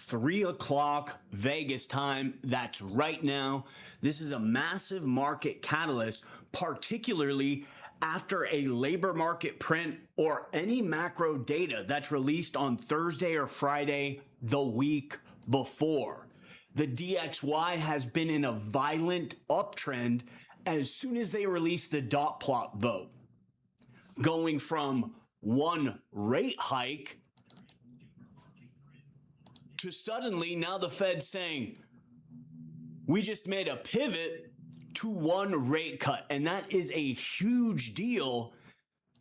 3 o'clock Vegas time. That's right now. This is a massive market catalyst, particularly after a labor market print or any macro data that's released on Thursday or Friday the week before. The DXY has been in a violent uptrend as soon as they released the dot plot vote, going from one rate hike to suddenly now the Fed's saying, we just made a pivot to one rate cut. And that is a huge deal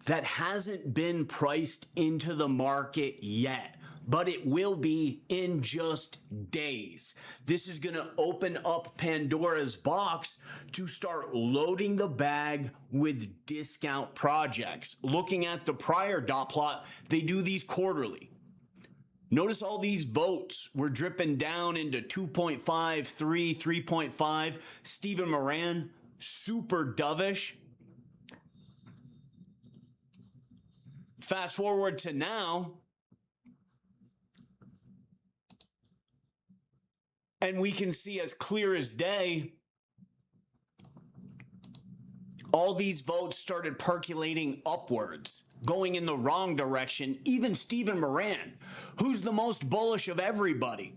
that hasn't been priced into the market yet, but it will be in just days. This is going to open up Pandora's box to start loading the bag with discount projects. Looking at the prior dot plot, they do these quarterly. Notice all these votes were dripping down into 2.5, 3, 3.5. Stephen Moran, super dovish. Fast forward to now, and we can see as clear as day, all these votes started percolating upwards, going in the wrong direction. Even Stephen Moran, who's the most bullish of everybody,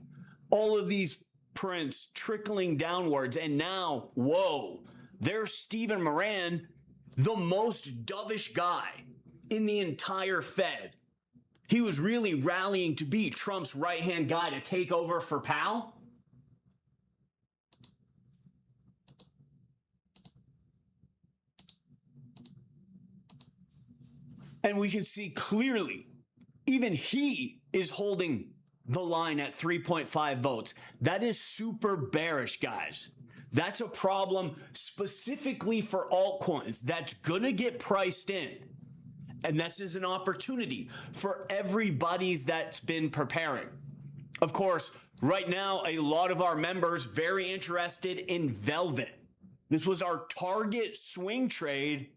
all of these prints trickling downwards. And now, whoa, there's Stephen Moran, the most dovish guy in the entire Fed. He was really rallying to be Trump's right-hand guy to take over for Powell. And we can see clearly, even he is holding the line at 3.5 votes. That is super bearish, guys. That's a problem specifically for altcoins that's going to get priced in. And this is an opportunity for everybody's that's been preparing. Of course, right now, a lot of our members very interested in Velvet. This was our target swing trade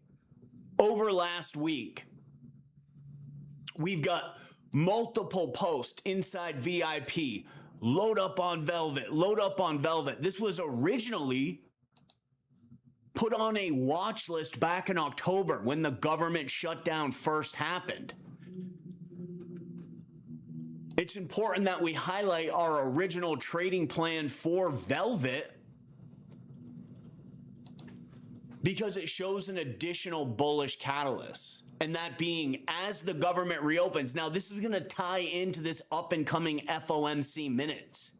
over last week. We've got multiple posts inside VIP. Load up on Velvet, load up on Velvet. This was originally put on a watch list back in October when the government shutdown first happened. It's important that we highlight our original trading plan for Velvet because it shows an additional bullish catalyst. And that being as the government reopens. Now, this is going to tie into this up and coming FOMC minutes.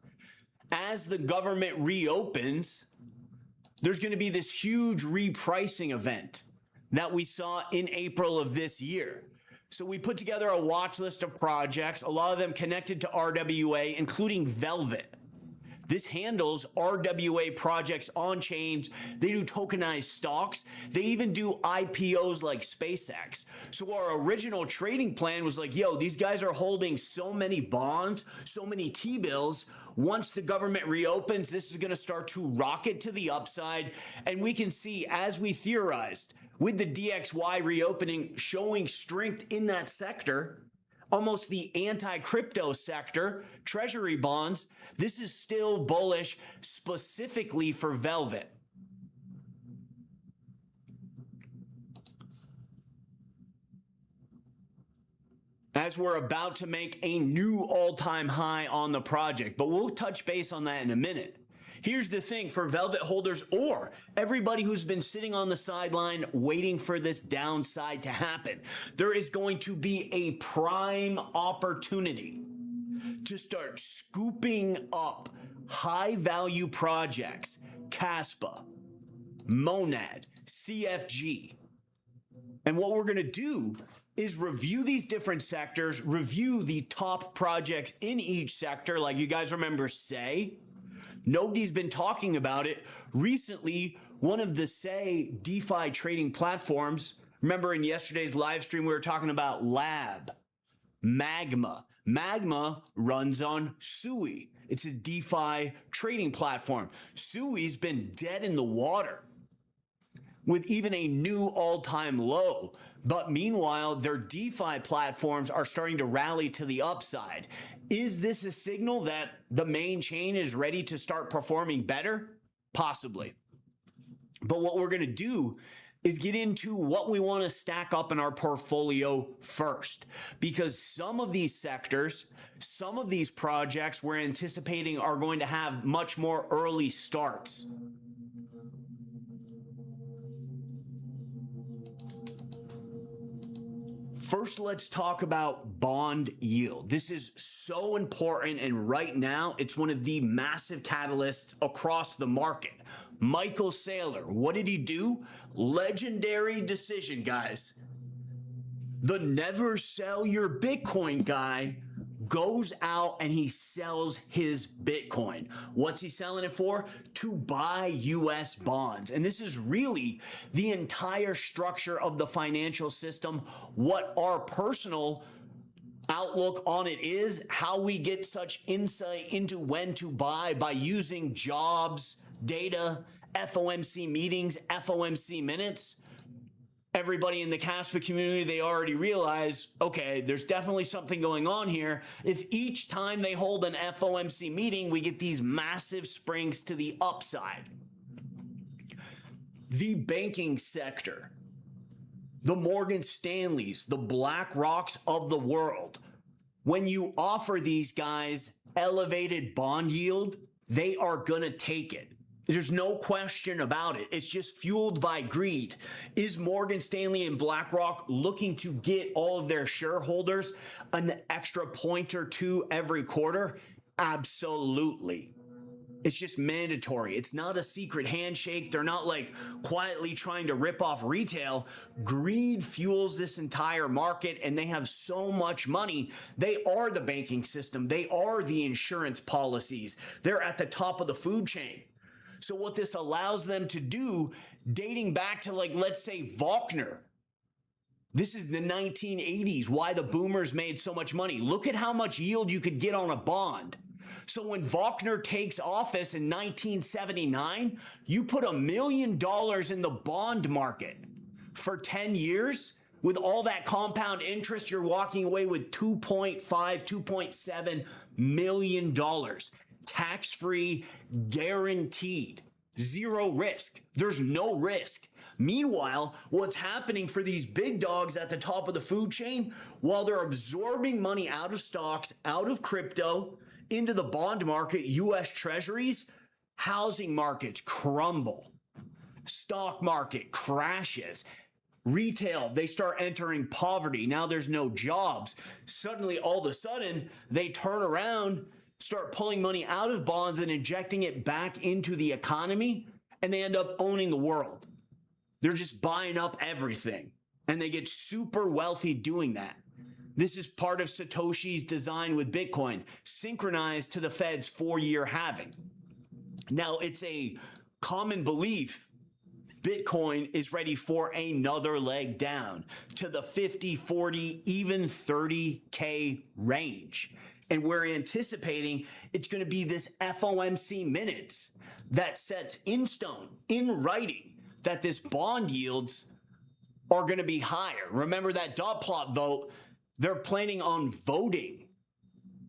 As the government reopens, there's going to be this huge repricing event that we saw in April of this year. So we put together a watch list of projects, a lot of them connected to RWA, including Velvet. This handles RWA projects on chains. They do tokenized stocks. They even do IPOs like SpaceX. So our original trading plan was like, yo, these guys are holding so many bonds, so many T-bills. Once the government reopens, this is going to start to rocket to the upside. And we can see, as we theorized, with the DXY reopening showing strength in that sector, almost the anti-crypto sector, treasury bonds, this is still bullish specifically for Velvet. As we're about to make a new all-time high on the project, but we'll touch base on that in a minute. Here's the thing for Velvet holders or everybody who's been sitting on the sideline waiting for this downside to happen. There is going to be a prime opportunity to start scooping up high value projects, Kaspa, MONAD, CFG. And what we're going to do is review these different sectors, review the top projects in each sector, like you guys remember Say. Nobody's been talking about it. Recently, one of the Say DeFi trading platforms, remember in yesterday's live stream, we were talking about Lab, Magma. Magma runs on Sui. It's a DeFi trading platform. Sui's been dead in the water with even a new all-time low. But meanwhile, their DeFi platforms are starting to rally to the upside. Is this a signal that the main chain is ready to start performing better? Possibly. But what we're going to do is get into what we want to stack up in our portfolio first, because some of these sectors, some of these projects we're anticipating are going to have much more early starts. First, let's talk about bond yield. This is so important, and right now, it's one of the massive catalysts across the market. Michael Saylor, what did he do? Legendary decision, guys. The never sell your Bitcoin guy goes out and he sells his Bitcoin. What's he selling it for? To buy US bonds. And this is really the entire structure of the financial system. What our personal outlook on it is, how we get such insight into when to buy by using jobs, data, FOMC meetings, FOMC minutes. Everybody in the Kaspa community, they already realize, okay, there's definitely something going on here. If each time they hold an FOMC meeting, we get these massive springs to the upside. The banking sector, the Morgan Stanleys, the Black Rocks of the world, when you offer these guys elevated bond yield, they are gonna take it. There's no question about it. It's just fueled by greed. Is Morgan Stanley and BlackRock looking to get all of their shareholders an extra point or two every quarter? Absolutely. It's just mandatory. It's not a secret handshake. They're not like quietly trying to rip off retail. Greed fuels this entire market, and they have so much money. They are the banking system. They are the insurance policies. They're at the top of the food chain. So what this allows them to do, dating back to, like, let's say Faulkner. This is the 1980s, why the boomers made so much money. Look at how much yield you could get on a bond. So when Faulkner takes office in 1979, you put $1 million in the bond market for 10 years. With all that compound interest, you're walking away with $2.5, $2.7 million. Tax-free, guaranteed, zero risk. There's no risk. Meanwhile, what's happening for these big dogs at the top of the food chain, while they're absorbing money out of stocks, out of crypto, into the bond market, US treasuries, housing markets crumble. Stock market crashes. Retail, they start entering poverty. Now there's no jobs. Suddenly, all of a sudden, they turn around, start pulling money out of bonds and injecting it back into the economy, and they end up owning the world. They're just buying up everything, and they get super wealthy doing that. This is part of Satoshi's design with Bitcoin, synchronized to the Fed's 4-year halving. Now, it's a common belief Bitcoin is ready for another leg down to the 50, 40, even 30K range. And we're anticipating it's going to be this FOMC minutes that sets in stone, in writing, that this bond yields are going to be higher. Remember that dot plot vote, they're planning on voting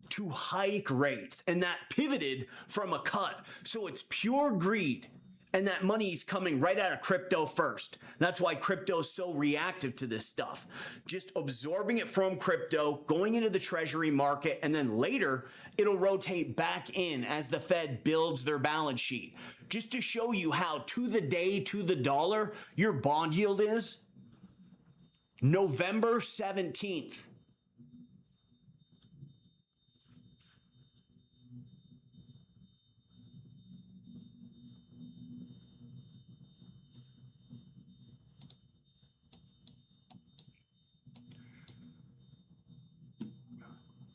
to hike rates, and that pivoted from a cut. So it's pure greed. And that money is coming right out of crypto first. That's why crypto is so reactive to this stuff. Just absorbing it from crypto, going into the treasury market, and then later it'll rotate back in as the Fed builds their balance sheet. Just to show you how to the day, to the dollar, your bond yield is. November 17th.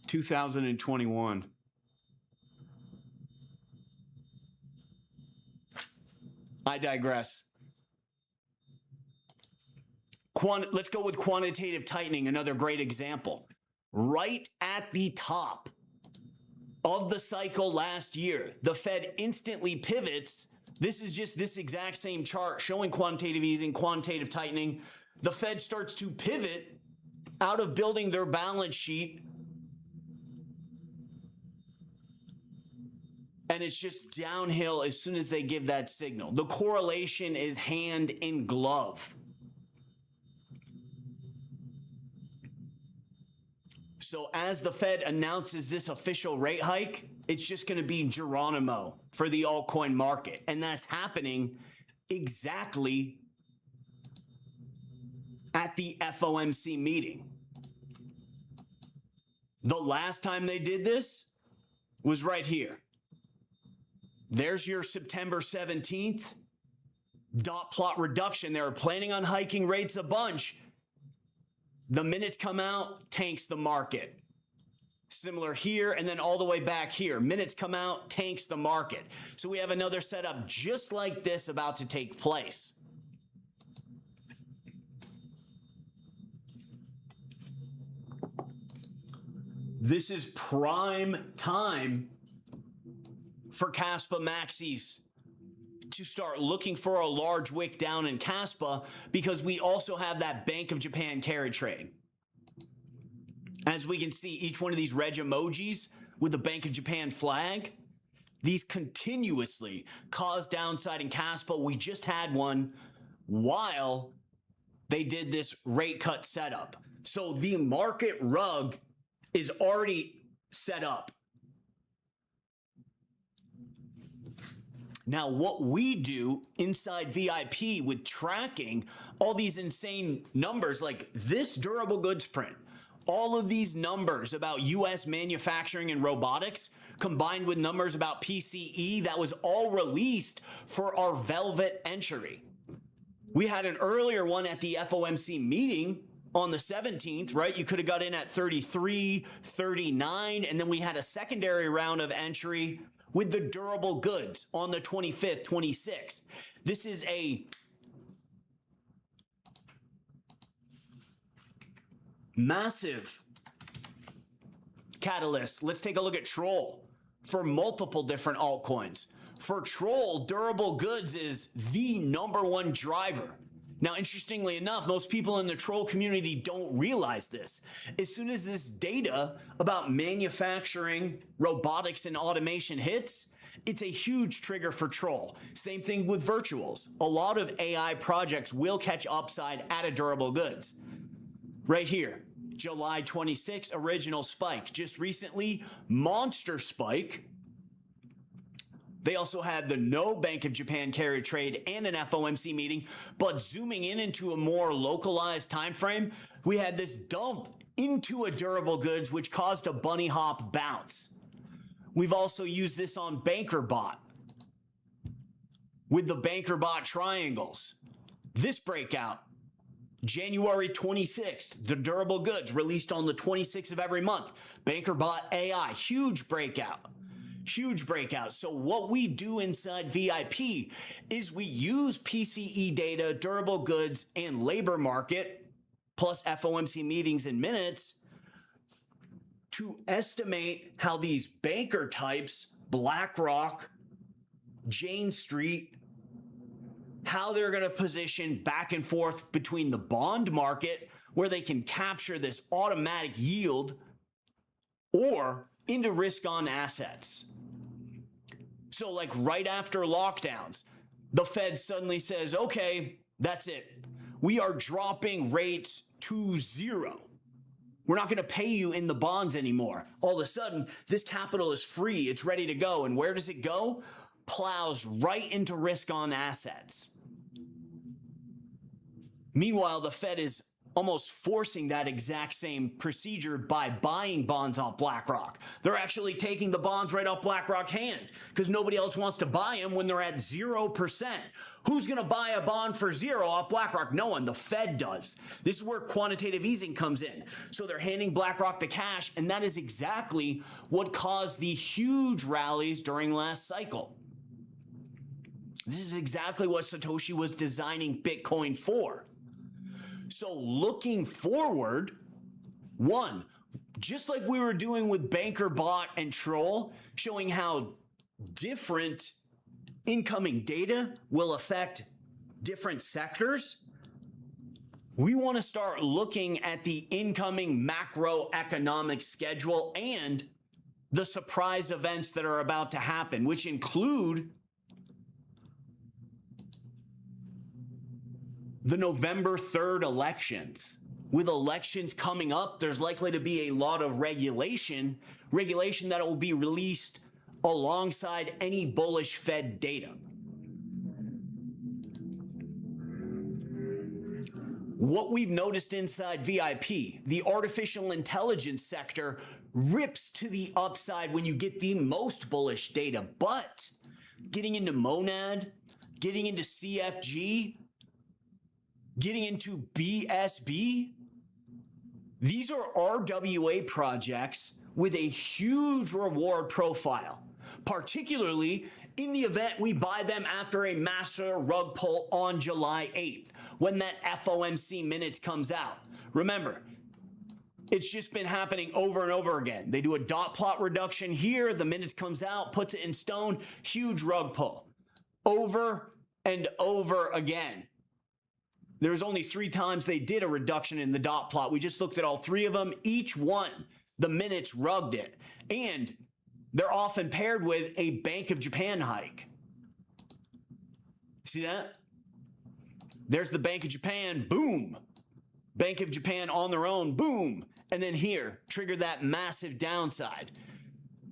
$2,021. I digress. Let's go with quantitative tightening, another great example. Right at the top of the cycle last year, the Fed instantly pivots. This is just this exact same chart showing quantitative easing, quantitative tightening. the Fed starts to pivot out of building their balance sheet, and it's just downhill as soon as they give that signal. The correlation is hand in glove. So as the Fed announces this official rate hike, it's just going to be Geronimo for the altcoin market. And that's happening exactly at the FOMC meeting. The last time they did this was right here. There's your September 17th dot plot reduction. They were planning on hiking rates a bunch. The minutes come out, tanks the market. Similar here, and then all the way back here. Minutes come out, tanks the market. So we have another setup just like this about to take place. This is prime time for Kaspa maxis to start looking for a large wick down in Kaspa, because we also have that Bank of Japan carry trade. As we can see, each one of these red emojis with the Bank of Japan flag, these continuously cause downside in Kaspa. We just had one while they did this rate cut setup. So the market rug is already set up. Now, what we do inside VIP with tracking all these insane numbers like this durable goods print, all of these numbers about US manufacturing and robotics, combined with numbers about PCE, that was all released for our Velvet entry. We had an earlier one at the FOMC meeting on the 17th, right? You could have got in at 33, 39, and then we had a secondary round of entry with the durable goods on the 25th, 26th. This is a massive catalyst. Let's take a look at Troll for multiple different altcoins. For Troll, durable goods is the #1 driver. Now, interestingly enough, most people in the Troll community don't realize this. As soon as this data about manufacturing, robotics, and automation hits, it's a huge trigger for Troll. Same thing with virtuals. A lot of AI projects will catch upside out of durable goods. Right here, July 26, original spike. Just recently, monster spike. They also had the no Bank of Japan carry trade and an FOMC meeting, but zooming in into a more localized time frame, we had this dump into a durable goods, which caused a bunny hop bounce. We've also used this on BankerBot with the BankerBot triangles. This breakout, January 26th, the durable goods released on the 26th of every month. BankerBot AI, huge breakout. Huge breakout. So what we do inside VIP is we use PCE data, durable goods, and labor market, plus FOMC meetings and minutes, to estimate how these banker types, BlackRock, Jane Street, how they're going to position back and forth between the bond market, where they can capture this automatic yield, or into risk on assets. So like right after lockdowns, the Fed suddenly says, okay, that's it. We are dropping rates to 0. We're not going to pay you in the bonds anymore. All of a sudden, this capital is free. It's ready to go. And where does it go? Plows right into risk on assets. Meanwhile, the Fed is almost forcing that exact same procedure by buying bonds off BlackRock. They're actually taking the bonds right off BlackRock's hand because nobody else wants to buy them when they're at 0%. Who's going to buy a bond for 0 off BlackRock? No one. The Fed does. This is where quantitative easing comes in. So they're handing BlackRock the cash, and that is exactly what caused the huge rallies during last cycle. This is exactly what Satoshi was designing Bitcoin for. So looking forward, one, just like we were doing with BankerBot and Troll, showing how different incoming data will affect different sectors, we want to start looking at the incoming macroeconomic schedule and the surprise events that are about to happen, which include the November 3rd elections. With elections coming up, there's likely to be a lot of regulation that will be released alongside any bullish Fed data. What we've noticed inside VIP, the artificial intelligence sector rips to the upside when you get the most bullish data, but getting into MONAD, getting into CFG, getting into BSB, these are RWA projects with a huge reward profile, particularly in the event we buy them after a massive rug pull on July 8th, when that FOMC minutes comes out. Remember, it's just been happening over and over again. They do a dot plot reduction here, the minutes comes out, puts it in stone, huge rug pull. Over and over again. There's only 3 times they did a reduction in the dot plot. We just looked at all 3 of them. Each one, the minutes rugged it. And they're often paired with a Bank of Japan hike. See that? There's the Bank of Japan, boom. Bank of Japan on their own, boom. And then here, trigger that massive downside.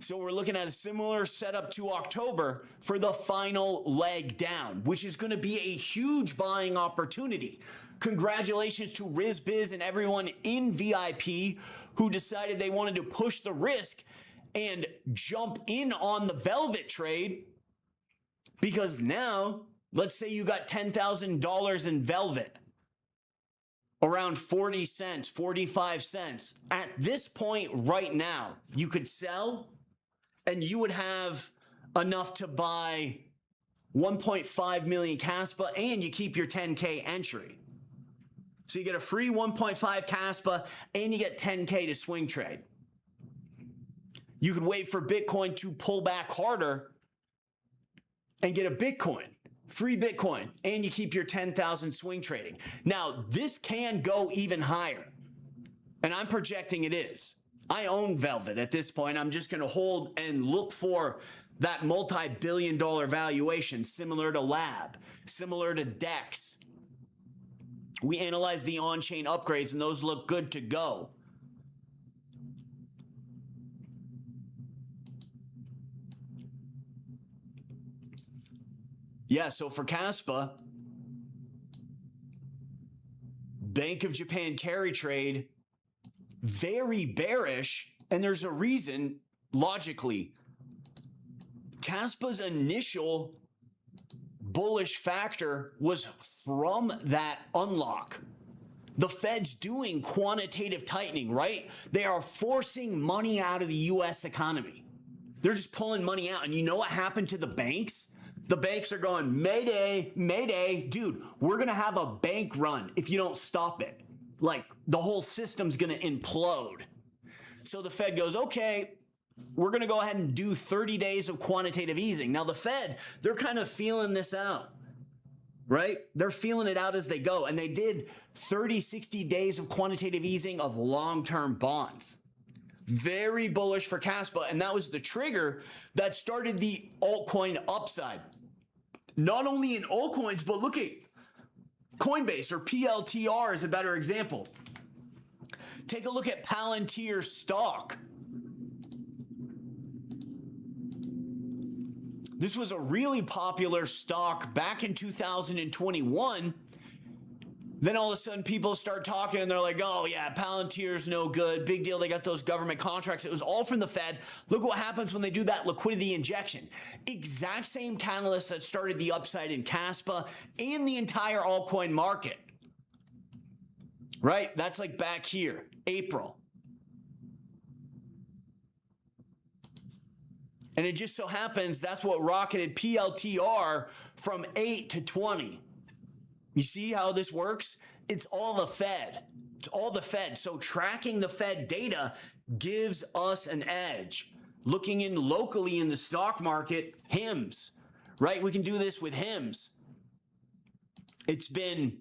So we're looking at a similar setup to October for the final leg down, which is going to be a huge buying opportunity. Congratulations to RizBiz and everyone in VIP who decided they wanted to push the risk and jump in on the Velvet trade, because now, let's say you got $10,000 in Velvet, around 40 cents, 45 cents. At this point right now, you could sell and you would have enough to buy 1.5 million Kaspa, and you keep your 10K entry. So you get a free 1.5 Kaspa and you get 10K to swing trade. You could wait for Bitcoin to pull back harder and get a Bitcoin, free Bitcoin, and you keep your 10,000 swing trading. Now, this can go even higher, and I'm projecting it is. I own Velvet at this point. I'm just going to hold and look for that multi-billion-dollar valuation, similar to Lab, similar to DEX. We analyzed the on-chain upgrades, and those look good to go. Yeah, so for Kaspa, Bank of Japan carry trade, very bearish, and there's a reason logically. Kaspa's initial bullish factor was from that unlock. The Fed's doing quantitative tightening, right? They are forcing money out of the US economy. They're just pulling money out. And you know what happened to the banks? The banks are going, Mayday, Mayday. Dude, we're going to have a bank run if you don't stop it. Like, the whole system's going to implode. So the Fed goes, okay, we're going to go ahead and do 30 days of quantitative easing. Now, the Fed, they're kind of feeling this out, right? They're feeling it out as they go. And they did 30, 60 days of quantitative easing of long-term bonds. Very bullish for Kaspa. And that was the trigger that started the altcoin upside. Not only in altcoins, but look at Coinbase, or PLTR is a better example. Take a look at Palantir stock. This was a really popular stock back in 2021. Then all of a sudden people start talking and they're like, oh yeah, Palantir's no good. Big deal. They got those government contracts. It was all from the Fed. Look what happens when they do that liquidity injection. Exact same catalyst that started the upside in Kaspa and the entire altcoin market. Right? That's like back here, April. And it just so happens that's what rocketed PLTR from 8 to 20. You see how this works? It's all the Fed. It's all the Fed. So tracking the Fed data gives us an edge. Looking in locally in the stock market, HIMS, right? We can do this with HIMS. It's been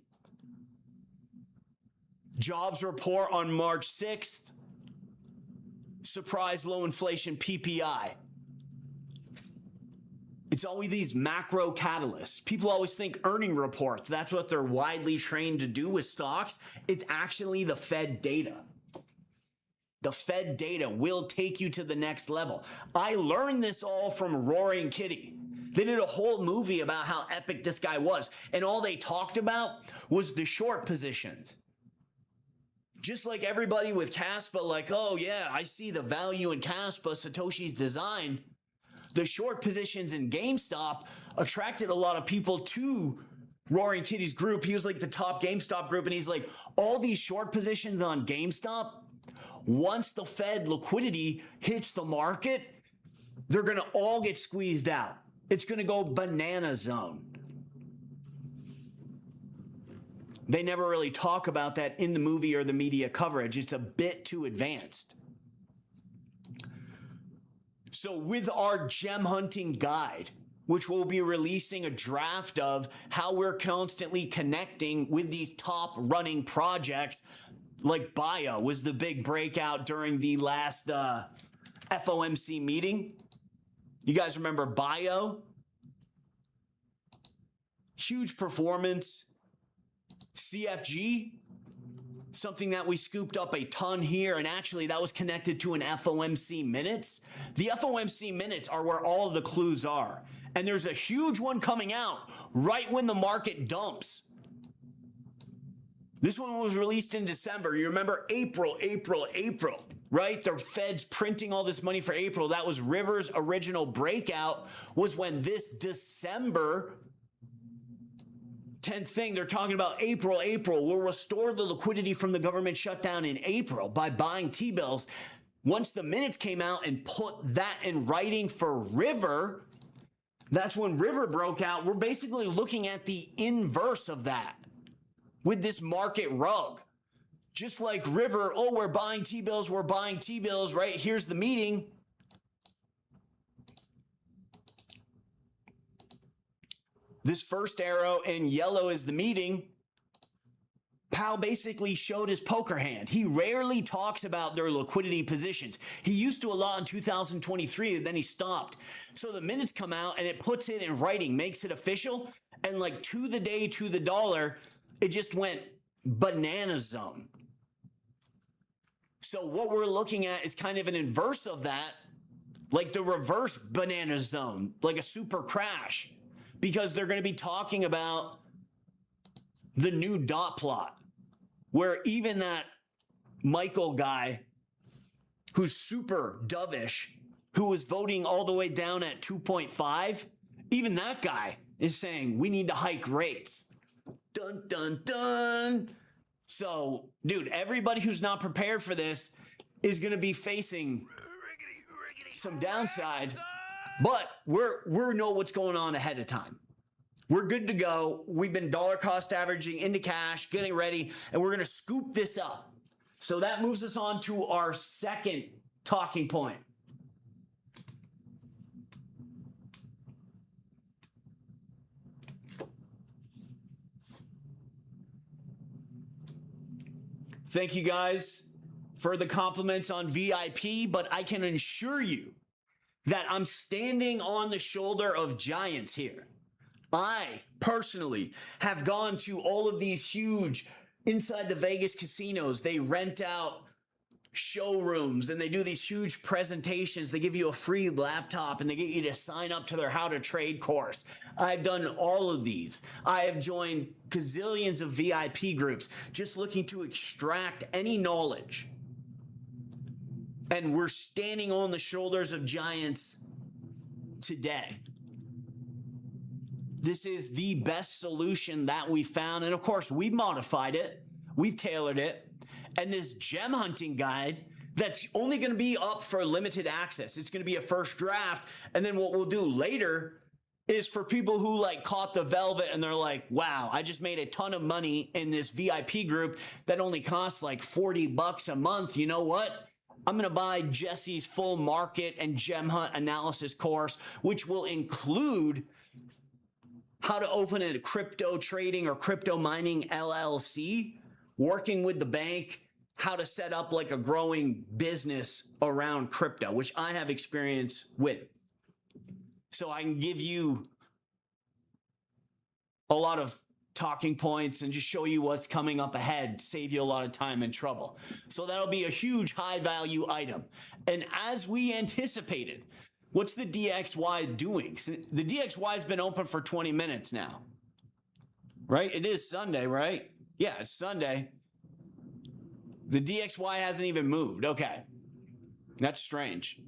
Jobs report on March 6th. Surprise low inflation PPI. It's always these macro catalysts. People always think earning reports, that's what they're widely trained to do with stocks. It's actually the Fed data. The Fed data will take you to the next level. I learned this all from Roaring Kitty. They did a whole movie about how epic this guy was, and all they talked about was the short positions. Just like everybody with Kaspa, like, oh yeah, I see the value in Kaspa, Satoshi's design. The short positions in GameStop attracted a lot of people to Roaring Kitty's group. He was like the top GameStop group, and he's like, all these short positions on GameStop, once the Fed liquidity hits the market, they're going to all get squeezed out. It's going to go banana zone. They never really talk about that in the movie or the media coverage. It's a bit too advanced. So with our gem hunting guide, which we'll be releasing a draft of how we're constantly connecting with these top running projects, like Bio was the big breakout during the last FOMC meeting. You guys remember Bio? Huge performance. CFG, something that we scooped up a ton here, and actually that was connected to an FOMC minutes. The FOMC minutes are where all of the clues are, and there's a huge one coming out right when the market dumps. This one was released in December. You remember April, right? The Fed's printing all this money for April. That was River's original breakout, was when this December 10th thing, they're talking about April will restore the liquidity from the government shutdown in April by buying T-bills. Once the minutes came out and put that in writing for River, that's when River broke out. We're basically looking at the inverse of that with this market rug. Just like River, oh, we're buying T-bills, right? Here's the meeting. This first arrow in yellow is the meeting. Powell basically showed his poker hand. He rarely talks about their liquidity positions. He used to a lot in 2023, and then he stopped. So the minutes come out, and it puts it in writing, makes it official, and like to the day, to the dollar, it just went banana zone. So what we're looking at is kind of an inverse of that, like the reverse banana zone, like a super crash. Because they're going to be talking about the new dot plot, where even that Michael guy, who's super dovish, who was voting all the way down at 2.5, even that guy is saying we need to hike rates. Dun, dun, dun. So, dude, everybody who's not prepared for this is going to be facing some downside. But we know what's going on ahead of time. We're good to go. We've been dollar cost averaging into cash, getting ready, and we're going to scoop this up. So that moves us on to our second talking point. Thank you guys for the compliments on VIP, but I can assure you that I'm standing on the shoulder of giants here. I personally have gone to all of these huge inside the Vegas casinos. They rent out showrooms and they do these huge presentations. They give you a free laptop and they get you to sign up to their how to trade course. I've done all of these. I have joined gazillions of VIP groups just looking to extract any knowledge. And we're standing on the shoulders of giants today. This is the best solution that we found. And of course, we've modified it. We've tailored it. And this gem hunting guide, that's only going to be up for limited access. It's going to be a first draft. And then what we'll do later is for people who like caught the velvet and they're like, wow, I just made a ton of money in this VIP group that only costs like $40 a month. You know what? I'm going to buy Jesse's full market and gem hunt analysis course, which will include how to open a crypto trading or crypto mining LLC, working with the bank, how to set up like a growing business around crypto, which I have experience with. So I can give you a lot of talking points and just show you what's coming up ahead, save you a lot of time and trouble. So that'll be a huge high value item. And as we anticipated, what's the DXY doing? The DXY has been open for 20 minutes now, right? It is Sunday, right? Yeah, it's Sunday. The DXY hasn't even moved. Okay. That's strange.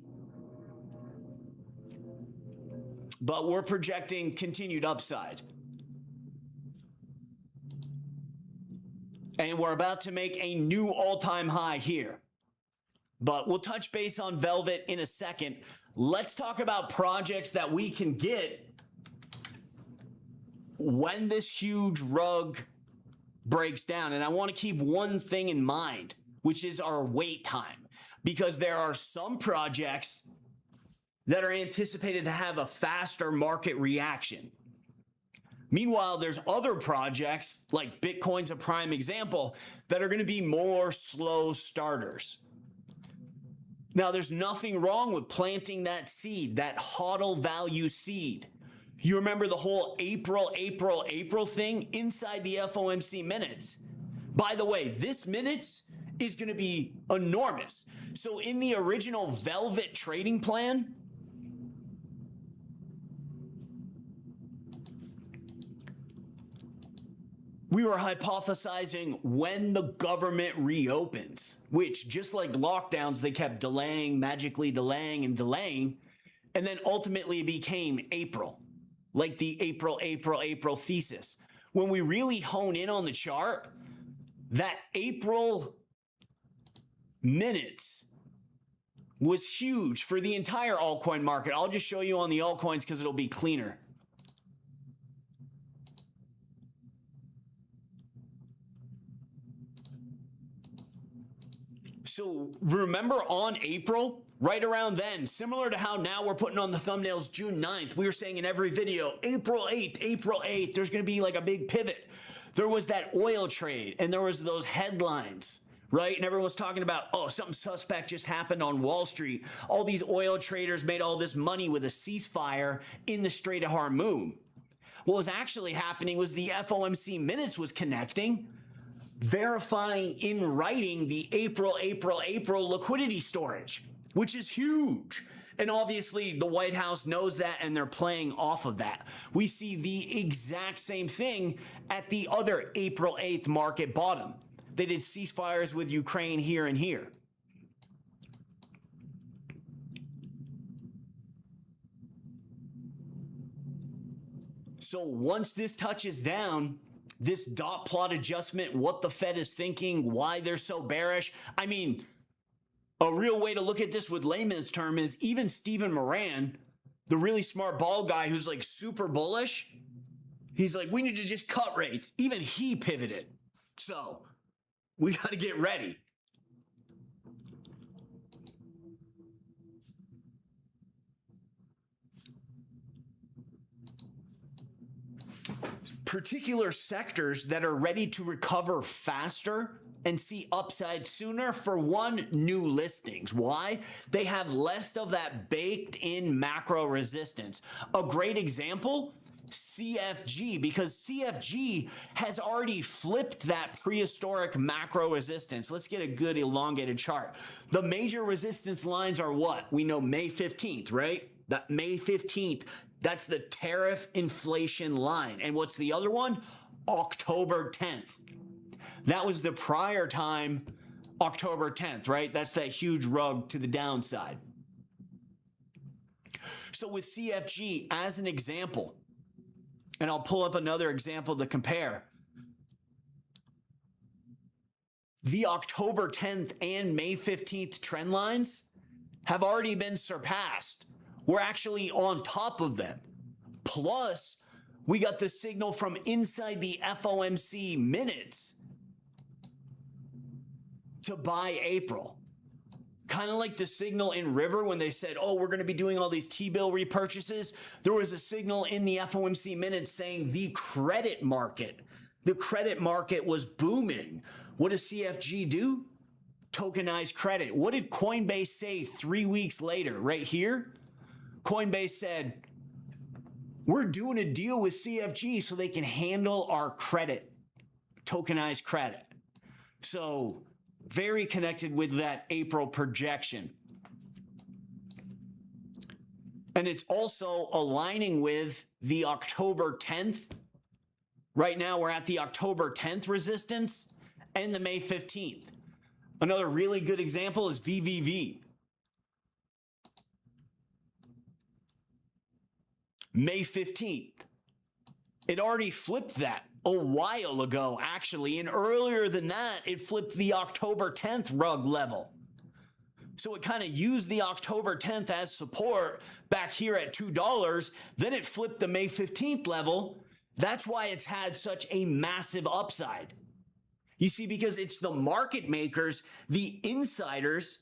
But we're projecting continued upside. And we're about to make a new all-time high here. But we'll touch base on Velvet in a second. Let's talk about projects that we can get when this huge rug breaks down. And I want to keep one thing in mind, which is our wait time, because there are some projects that are anticipated to have a faster market reaction. Meanwhile, there's other projects, like Bitcoin's a prime example, that are going to be more slow starters. Now, there's nothing wrong with planting that seed, that HODL value seed. You remember the whole April thing inside the FOMC minutes. By the way, this minutes is going to be enormous. So in the original Velvet trading plan, we were hypothesizing when the government reopens, which just like lockdowns, they kept delaying, magically delaying and delaying, and then ultimately became April, like the April thesis. When we really hone in on the chart, that April minutes was huge for the entire altcoin market. I'll just show you on the altcoins because it'll be cleaner. So remember on April, right around then, similar to how now we're putting on the thumbnails June 9th, we were saying in every video, April 8th, there's going to be like a big pivot. There was that oil trade and there was those headlines, right? And everyone was talking about, oh, something suspect just happened on Wall Street. All these oil traders made all this money with a ceasefire in the Strait of Hormuz. What was actually happening was the FOMC minutes was connecting, verifying in writing the April liquidity storage, which is huge. And obviously the White House knows that and they're playing off of that. We see the exact same thing at the other April 8th market bottom. They did ceasefires with Ukraine here and here. So once this touches down, this dot plot adjustment, what the Fed is thinking, why they're so bearish. I mean, a real way to look at this with layman's term is even Stephen Moran, the really smart bald guy who's like super bullish, he's like, we need to just cut rates. Even he pivoted. So we got to get ready. Particular sectors that are ready to recover faster and see upside sooner, for one, new listings. Why? They have less of that baked in macro resistance. A great example, CFG, because CFG has already flipped that prehistoric macro resistance. Let's get a good elongated chart. The major resistance lines are what? We know May 15th, right? That May 15th. That's the tariff inflation line. And what's the other one? October 10th. That was the prior time, October 10th, right? That's that huge rug to the downside. So with CFG as an example, and I'll pull up another example to compare. The October 10th and May 15th trend lines have already been surpassed. We're actually on top of them. Plus, we got the signal from inside the FOMC minutes to buy April. Kind of like the signal in River when they said, oh, we're going to be doing all these T-bill repurchases. There was a signal in the FOMC minutes saying the credit market was booming. What does CFG do? Tokenized credit. What did Coinbase say 3 weeks later? Right here, Coinbase said, we're doing a deal with CFG so they can handle our credit, tokenized credit. So very connected with that April projection. And it's also aligning with the October 10th. Right now we're at the October 10th resistance and the May 15th. Another really good example is VVV. May 15th. It already flipped that a while ago, actually. And earlier than that, it flipped the October 10th rug level. So it kind of used the October 10th as support back here at $2. Then it flipped the May 15th level. That's why it's had such a massive upside. You see, because it's the market makers, the insiders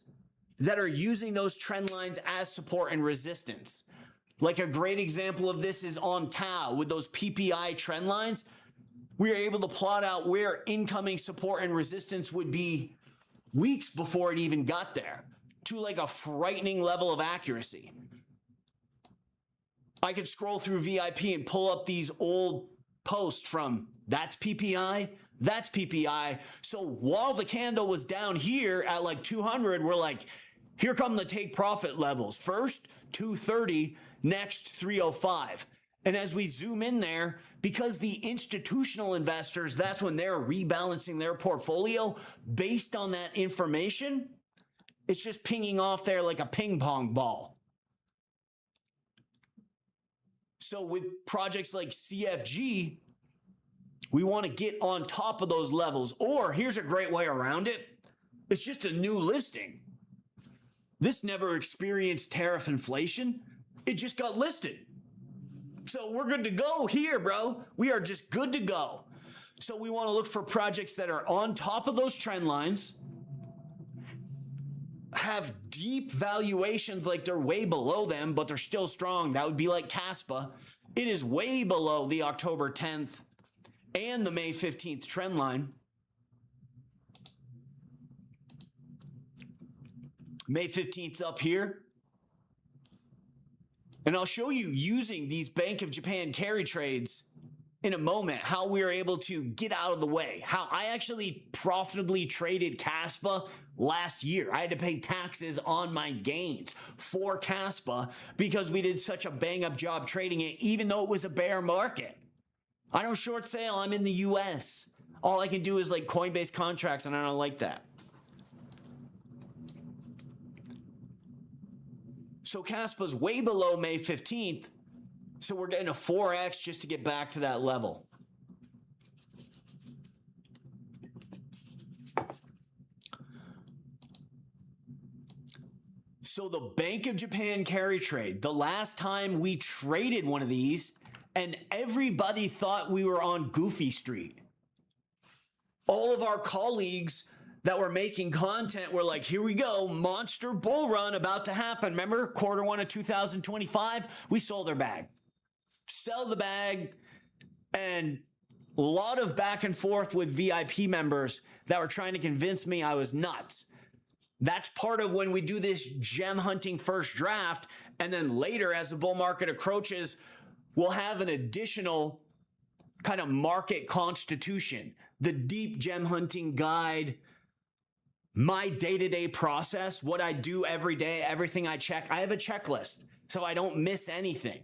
that are using those trend lines as support and resistance. Like a great example of this is on TAO with those PPI trend lines. We are able to plot out where incoming support and resistance would be weeks before it even got there, to like a frightening level of accuracy. I could scroll through VIP and pull up these old posts from that's PPI, that's PPI. So while the candle was down here at like 200, we're like, here come the take profit levels. First, 230, next 305. And as we zoom in there, because the institutional investors, that's when they're rebalancing their portfolio based on that information, it's just pinging off there like a ping pong ball. So with projects like CFG, we want to get on top of those levels. Or here's a great way around it. It's just a new listing. This never experienced tariff inflation. It just got listed. So we're good to go here, bro. We are just good to go. So we want to look for projects that are on top of those trend lines, have deep valuations, like they're way below them, but they're still strong. That would be like Kaspa. It is way below the October 10th and the May 15th trend line. May 15th's up here. And I'll show you using these Bank of Japan carry trades in a moment, how we were able to get out of the way, how I actually profitably traded Kaspa last year. I had to pay taxes on my gains for Kaspa because we did such a bang up job trading it, even though it was a bear market. I don't short sale. I'm in the US. All I can do is like Coinbase contracts, and I don't like that. So Kaspa's way below May 15th. So we're getting a 4x just to get back to that level. So the Bank of Japan carry trade, the last time we traded one of these, and everybody thought we were on Goofy Street. All of our colleagues that were making content were like, here we go, monster bull run about to happen. Remember Q1 of 2025? We sold our bag. Sell the bag, and a lot of back and forth with VIP members that were trying to convince me I was nuts. That's part of when we do this gem hunting first draft, and then later as the bull market approaches, we'll have an additional kind of market constitution, the deep gem hunting guide, my day-to-day process, what I do every day, everything I check. I have a checklist so I don't miss anything.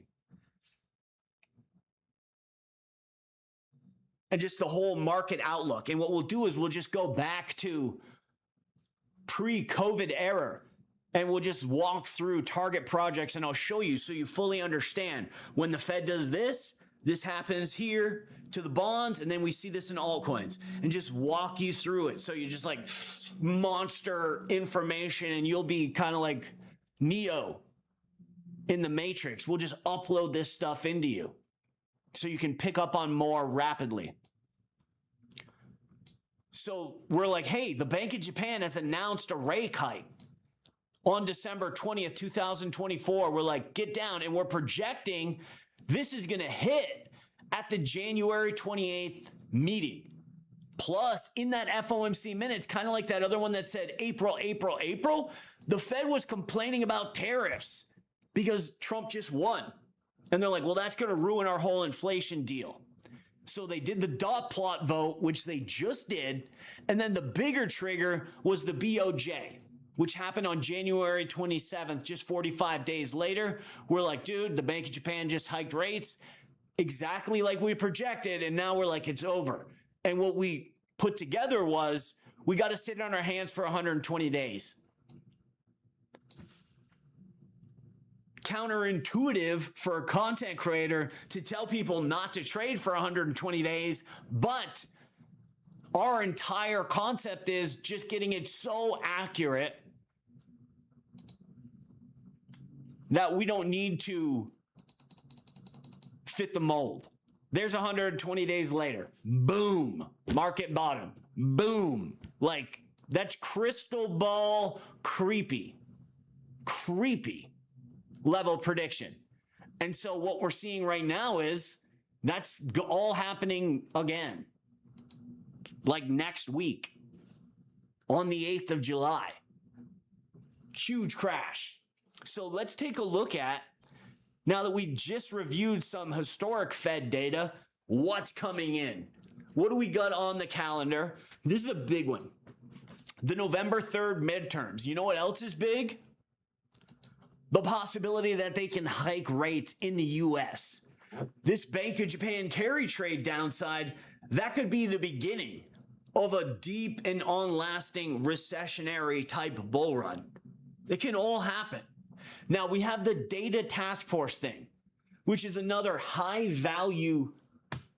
And just the whole market outlook. And what we'll do is we'll just go back to pre-COVID era, and we'll just walk through target projects, and I'll show you so you fully understand. When the Fed does this, this happens here to the bonds, and then we see this in altcoins, and just walk you through it. So you just like monster information, and you'll be kind of like Neo in the Matrix. We'll just upload this stuff into you so you can pick up on more rapidly. So we're like, hey, the Bank of Japan has announced a rate hike on December 20th, 2024. We're like, get down. And we're projecting this is going to hit at the January 28th meeting. Plus, in that FOMC minutes, kind of like that other one that said April, April, April, the Fed was complaining about tariffs because Trump just won. And they're like, well, that's going to ruin our whole inflation deal. So they did the dot plot vote, which they just did. And then the bigger trigger was the BOJ, which happened on January 27th, just 45 days later. We're like, dude, the Bank of Japan just hiked rates exactly like we projected. And now we're like, it's over. And what we put together was we got to sit on our hands for 120 days. Counterintuitive for a content creator to tell people not to trade for 120 days, but our entire concept is just getting it so accurate that we don't need to fit the mold. There's 120 days later. Boom. Market bottom. Boom. Like, that's crystal ball creepy. Creepy level prediction. And so what we're seeing right now is that's all happening again. Like next week on the 8th of July. Huge crash. So let's take a look at, now that we just reviewed some historic Fed data, what's coming in? What do we got on the calendar? This is a big one. The November 3rd midterms. You know what else is big? The possibility that they can hike rates in the US. This Bank of Japan carry trade downside, that could be the beginning of a deep and on-lasting recessionary type bull run. It can all happen. Now, we have the data task force thing, which is another high value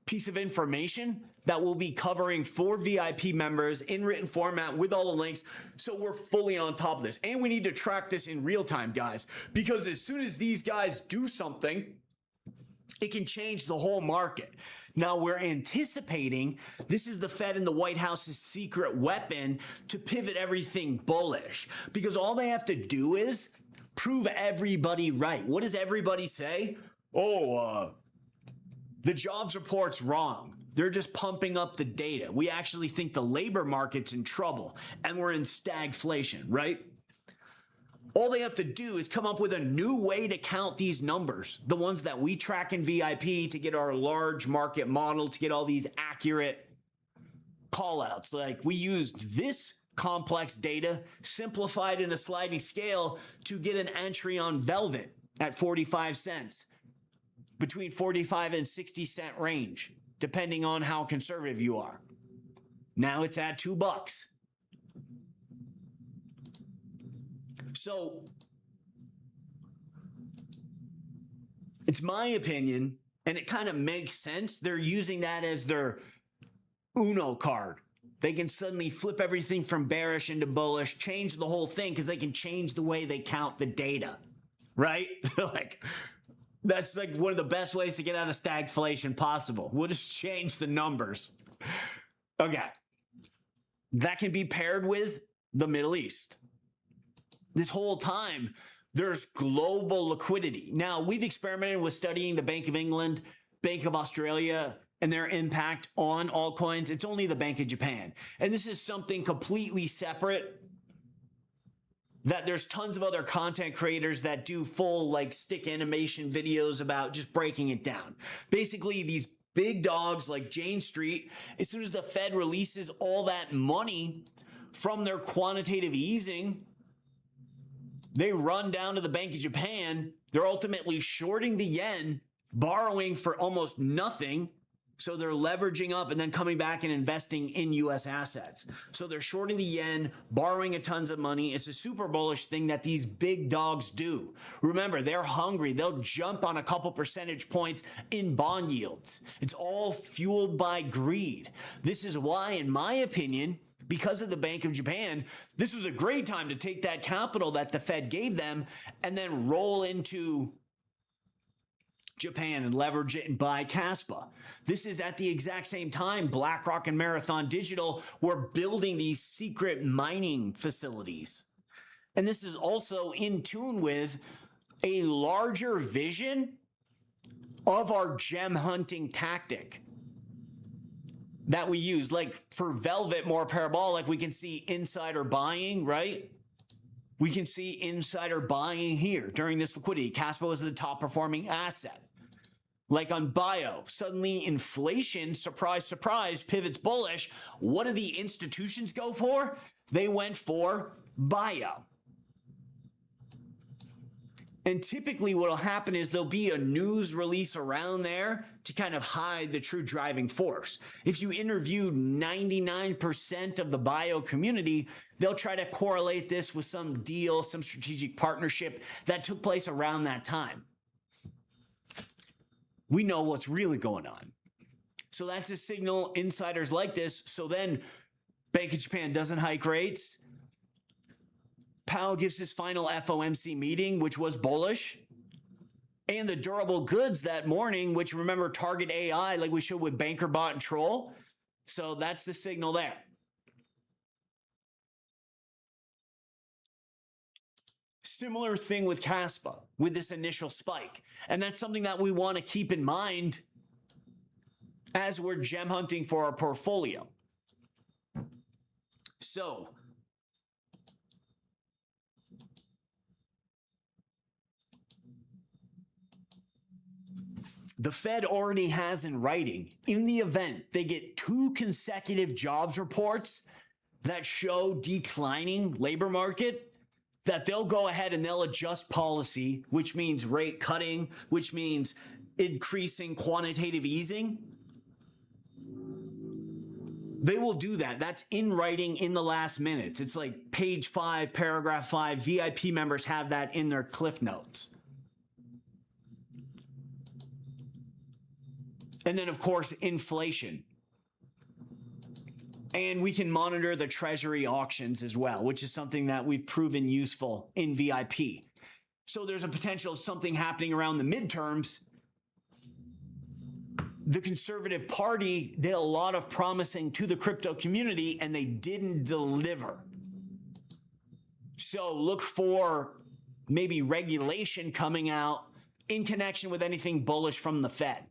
piece of information that we'll be covering for VIP members in written format with all the links. So we're fully on top of this. And we need to track this in real time, guys, because as soon as these guys do something, it can change the whole market. Now, we're anticipating this is the Fed and the White House's secret weapon to pivot everything bullish, because all they have to do is prove everybody right. What does everybody say? Oh, the jobs report's wrong. They're just pumping up the data. We actually think the labor market's in trouble and we're in stagflation, right? All they have to do is come up with a new way to count these numbers, the ones that we track in VIP to get our large market model, to get all these accurate call outs. Like, we used this complex data simplified in a sliding scale to get an entry on Velvet at 45 cents, between 45 and 60 cent range, depending on how conservative you are. Now it's at $2. So it's my opinion, and it kind of makes sense. They're using that as their Uno card. They can suddenly flip everything from bearish into bullish, change the whole thing because they can change the way they count the data, right? Like, that's like one of the best ways to get out of stagflation possible. We'll just change the numbers. Okay. That can be paired with the Middle East. This whole time, there's global liquidity. Now, we've experimented with studying the Bank of England, Bank of Australia, and their impact on altcoins. It's only the Bank of Japan. And this is something completely separate, that there's tons of other content creators that do full like stick animation videos about just breaking it down. Basically, these big dogs like Jane Street, as soon as the Fed releases all that money from their quantitative easing, they run down to the Bank of Japan. They're ultimately shorting the yen, borrowing for almost nothing. So they're leveraging up and then coming back and investing in US assets. So they're shorting the yen, borrowing a tons of money. It's a super bullish thing that these big dogs do. Remember, they're hungry. They'll jump on a couple percentage points in bond yields. It's all fueled by greed. This is why, in my opinion, because of the Bank of Japan, this was a great time to take that capital that the Fed gave them and then roll into Japan and leverage it and buy Kaspa. This is at the exact same time BlackRock and Marathon Digital were building these secret mining facilities. And this is also in tune with a larger vision of our gem hunting tactic. that we use. Like for Velvet, more parabolic, we can see insider buying, right? We can see insider buying here during this liquidity. Kaspa was the top performing asset. Like on bio, suddenly inflation, surprise, surprise, pivots bullish. What do the institutions go for? They went for bio. And typically what will happen is there'll be a news release around there to kind of hide the true driving force. If you interview 99% of the bio community, they'll try to correlate this with some deal, some strategic partnership that took place around that time. We know what's really going on. So that's a signal insiders like this. So then Bank of Japan doesn't hike rates. Powell gives his final FOMC meeting, which was bullish. And the durable goods that morning, which remember target AI, like we showed with Banker Bot and Troll. So that's the signal there. Similar thing with Kaspa, with this initial spike. And that's something that we want to keep in mind as we're gem hunting for our portfolio. So, the Fed already has in writing, in the event they get 2 consecutive jobs reports that show declining labor market, that they'll go ahead and they'll adjust policy, which means rate cutting, which means increasing quantitative easing. They will do that. That's in writing in the last minutes. It's like page 5, paragraph 5. VIP members have that in their cliff notes. And then, of course, inflation. And we can monitor the treasury auctions as well, which is something that we've proven useful in VIP. So there's a potential of something happening around the midterms. The Conservative Party did a lot of promising to the crypto community, and they didn't deliver. So look for maybe regulation coming out in connection with anything bullish from the Fed.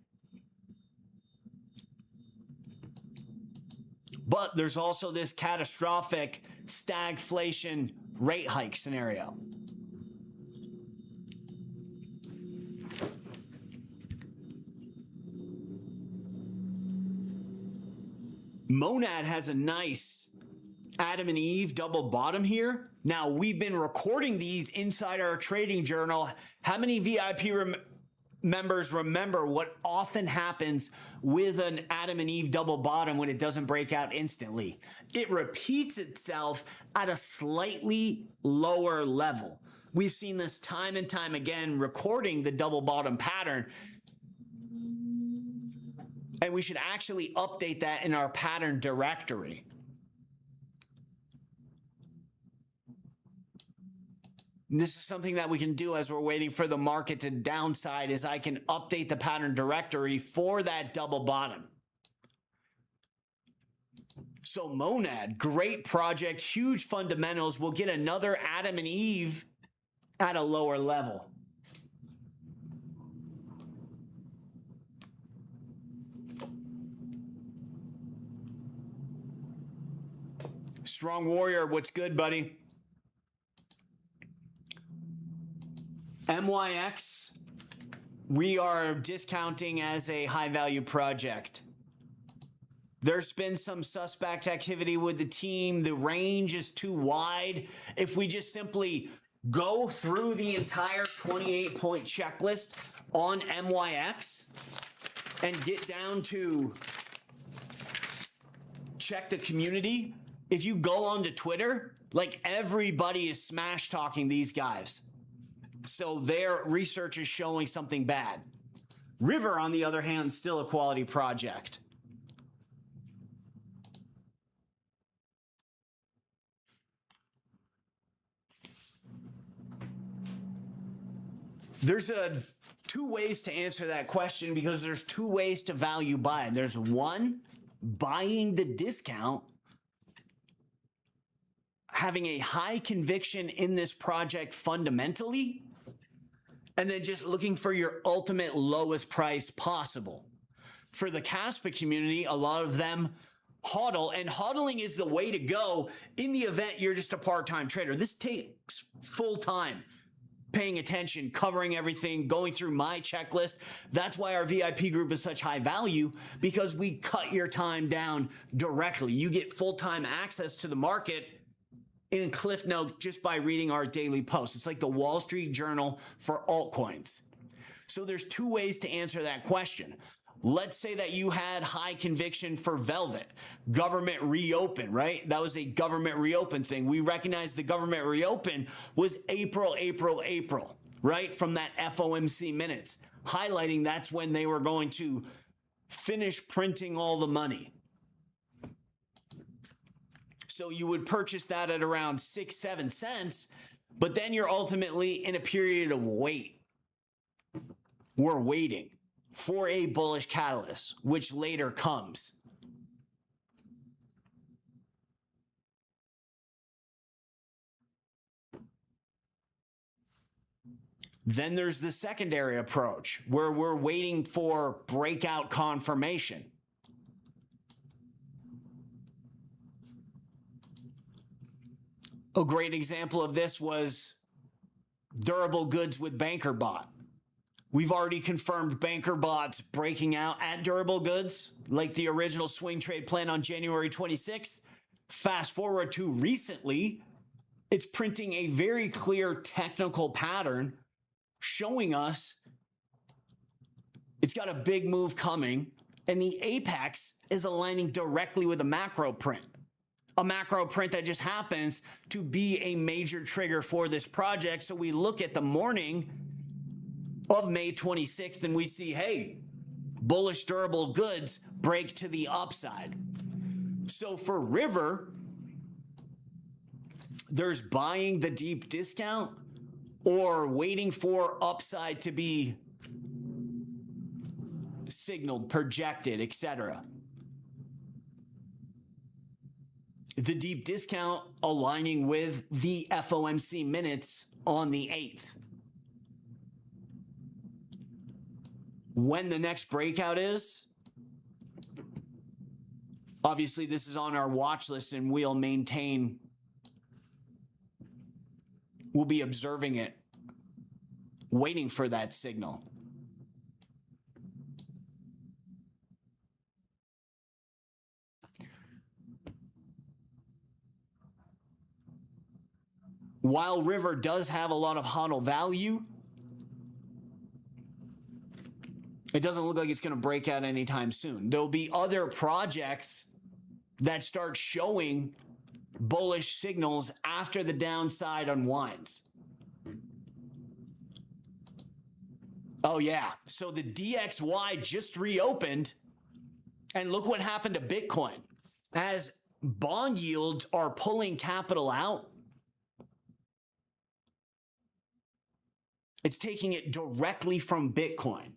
But there's also this catastrophic stagflation rate hike scenario. MONAD has a nice Adam and Eve double bottom here. Now, we've been recording these inside our trading journal. How many VIP members remember what often happens with an Adam and Eve double bottom when it doesn't break out instantly? It repeats itself at a slightly lower level. We've seen this time and time again recording the double bottom pattern. And we should actually update that in our pattern directory. And this is something that we can do as we're waiting for the market to downside, is I can update the pattern directory for that double bottom. So MONAD, great project, huge fundamentals. We'll get another Adam and Eve at a lower level. Strong Warrior, what's good, buddy? MYX, we are discounting as a high value project. There's been some suspect activity with the team. The range is too wide. If we just simply go through the entire 28-point checklist on MYX and get down to check the community, if you go onto Twitter, like everybody is smash talking these guys. So their research is showing something bad. River, on the other hand, still a quality project. There's two ways to answer that question, because there's 2 ways to value buy. There's one, buying the discount, having a high conviction in this project fundamentally, and then just looking for your ultimate lowest price possible. for the Kaspa community, a lot of them hodl, and hodling is the way to go in the event you're just a part-time trader. This takes full time paying attention, covering everything, going through my checklist. That's why our VIP group is such high value, because we cut your time down directly. You get full-time access to the market in Cliff Notes just by reading our daily posts. It's like the Wall Street Journal for altcoins. So there's two ways to answer that question. Let's say that you had high conviction for Velvet, government reopen, right? That was a government reopen thing. We recognize the government reopen was April, right? From that FOMC minutes, highlighting that's when they were going to finish printing all the money. So you would purchase that at around 6-7 cents, but then you're ultimately in a period of wait. We're waiting for a bullish catalyst, which later comes. Then there's the secondary approach, where we're waiting for breakout confirmation. A great example of this was durable goods with BankerBot. We've already confirmed BankerBot's breaking out at durable goods, like the original swing trade plan on January 26th. Fast forward to recently, it's printing a very clear technical pattern showing us it's got a big move coming, and the apex is aligning directly with a macro print. A macro print that just happens to be a major trigger for this project. So we look at the morning of May 26th and we see, hey, bullish durable goods break to the upside. So for River, there's buying the deep discount or waiting for upside to be signaled, projected, etc. The deep discount aligning with the FOMC minutes on the 8th. When the next breakout is, obviously this is on our watch list and we'll be observing it, waiting for that signal. While River does have a lot of hodl value, it doesn't look like it's going to break out anytime soon. There'll be other projects that start showing bullish signals after the downside unwinds. Oh yeah, so the DXY just reopened, and look what happened to Bitcoin. As bond yields are pulling capital out, it's taking it directly from Bitcoin.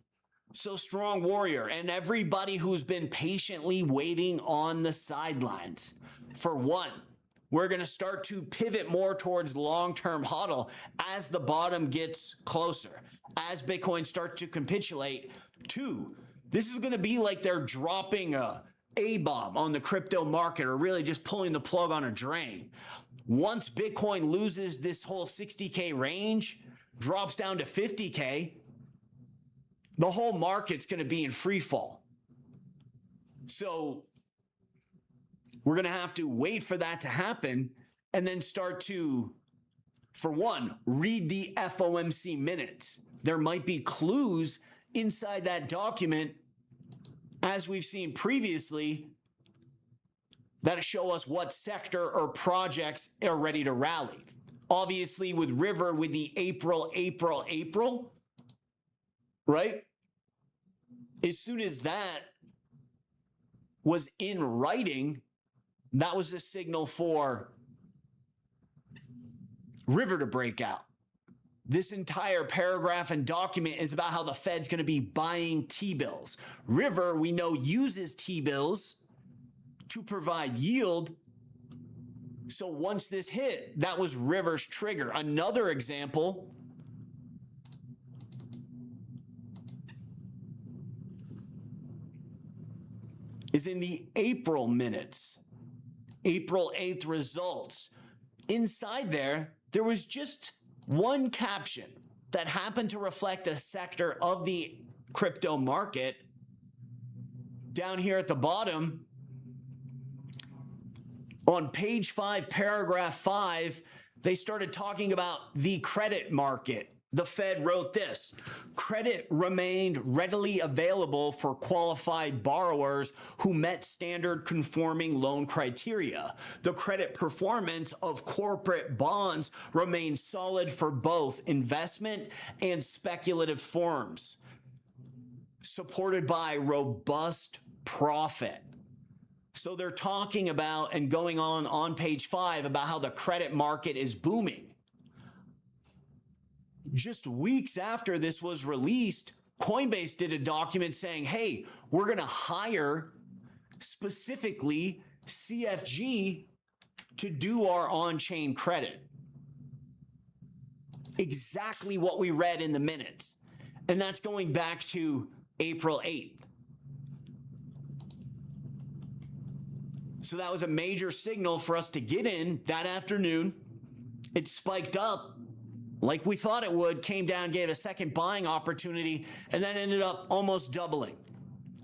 So Strong Warrior and everybody who's been patiently waiting on the sidelines. For one, we're going to start to pivot more towards long-term hodl as the bottom gets closer, as Bitcoin starts to capitulate. Two, this is going to be like they're dropping a bomb on the crypto market, or really just pulling the plug on a drain. Once Bitcoin loses this whole 60K range, drops down to 50K, the whole market's going to be in free fall. So we're going to have to wait for that to happen and then start to, for one, read the FOMC minutes. There might be clues inside that document, as we've seen previously, that show us what sector or projects are ready to rally. Obviously, with River, with the April, right? As soon as that was in writing, that was a signal for River to break out. This entire paragraph and document is about how the Fed's going to be buying T-bills. River, we know, uses T-bills to provide yield. So once this hit, that was River's trigger. Another example, is in the April minutes, April 8th results. Inside there was just one caption that happened to reflect a sector of the crypto market. Down here at the bottom, on page 5, paragraph 5, they started talking about the credit market. The Fed wrote this: credit remained readily available for qualified borrowers who met standard conforming loan criteria. The credit performance of corporate bonds remained solid for both investment and speculative firms, supported by robust profit. So they're talking about and going on page 5 about how the credit market is booming. Just weeks after this was released, Coinbase did a document saying, hey, we're going to hire specifically CFG to do our on-chain credit. Exactly what we read in the minutes. And that's going back to April 8th. So that was a major signal for us to get in that afternoon. It spiked up like we thought it would, came down, gave a second buying opportunity, and then ended up almost doubling.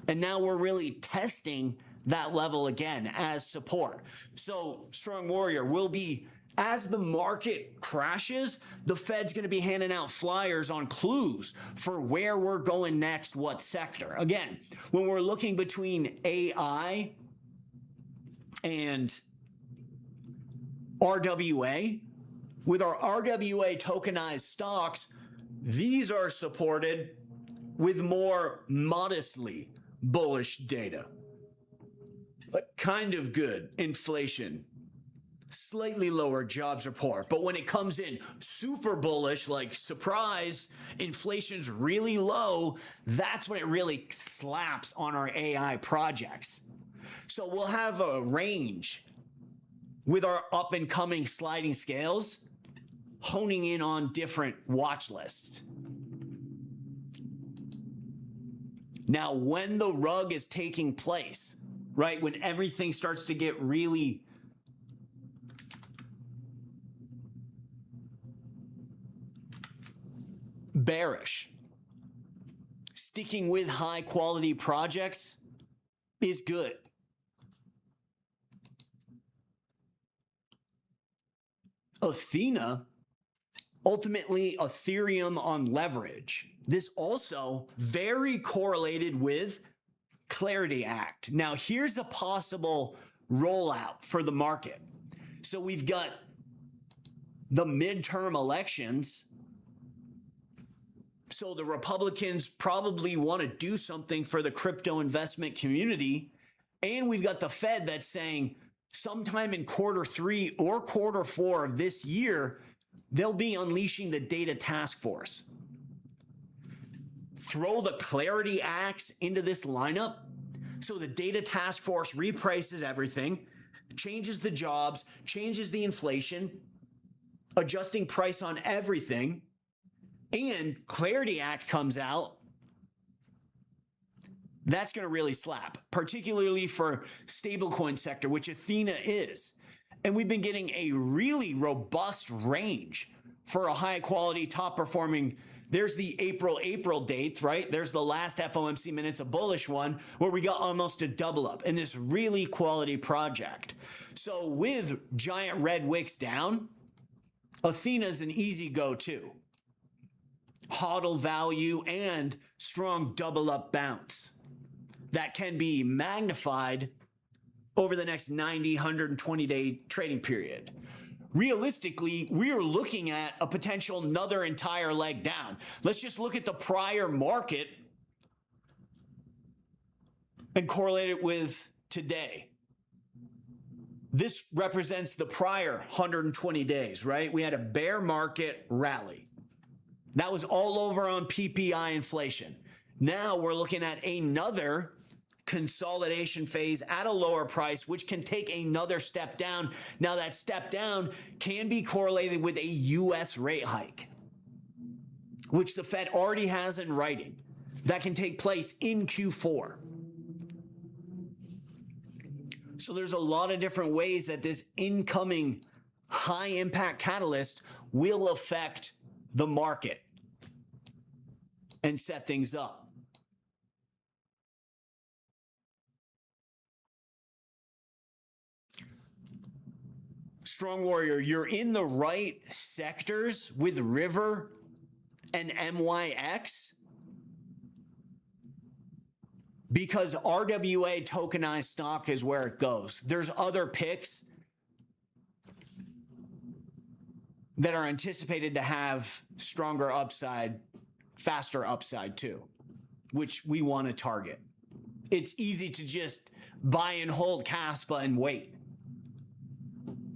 And now we're really testing that level again as support. So Strong Warrior will be, as the market crashes, the Fed's going to be handing out flyers on clues for where we're going next, what sector. Again, when we're looking between AI and RWA, with our RWA tokenized stocks, these are supported with more modestly bullish data. But kind of good inflation, slightly lower jobs report. But when it comes in super bullish, like surprise, inflation's really low, that's when it really slaps on our AI projects. So we'll have a range with our up and coming sliding scales, honing in on different watch lists. Now, when the rug is taking place, right, when everything starts to get really bearish, sticking with high quality projects is good. Athena, ultimately Ethereum on leverage. This also very correlated with Clarity Act. Now here's a possible rollout for the market. So we've got the midterm elections. So the Republicans probably want to do something for the crypto investment community. And we've got the Fed that's saying sometime in Q3 or Q4 of this year, they'll be unleashing the data task force. Throw the Clarity Acts into this lineup. So the data task force reprices everything, changes the jobs, changes the inflation, adjusting price on everything, and Clarity Act comes out. That's going to really slap, particularly for stablecoin sector, which Athena is. And we've been getting a really robust range for a high quality, top performing. There's the April dates, right? There's the last FOMC minutes, a bullish one, where we got almost a double up in this really quality project. So with giant red wicks down, Athena's an easy go-to. HODL value and strong double up bounce that can be magnified over the next 90, 120 day trading period. Realistically, we are looking at a potential another entire leg down. Let's just look at the prior market and correlate it with today. This represents the prior 120 days, right? We had a bear market rally. That was all over on PPI inflation. Now we're looking at another consolidation phase at a lower price, which can take another step down. Now that step down can be correlated with a US rate hike, which the Fed already has in writing. That can take place in Q4. So there's a lot of different ways that this incoming high impact catalyst will affect the market and set things up. Strong Warrior, you're in the right sectors with River and MYX because RWA tokenized stock is where it goes. There's other picks that are anticipated to have stronger upside, faster upside too, which we want to target. It's easy to just buy and hold Kaspa and wait.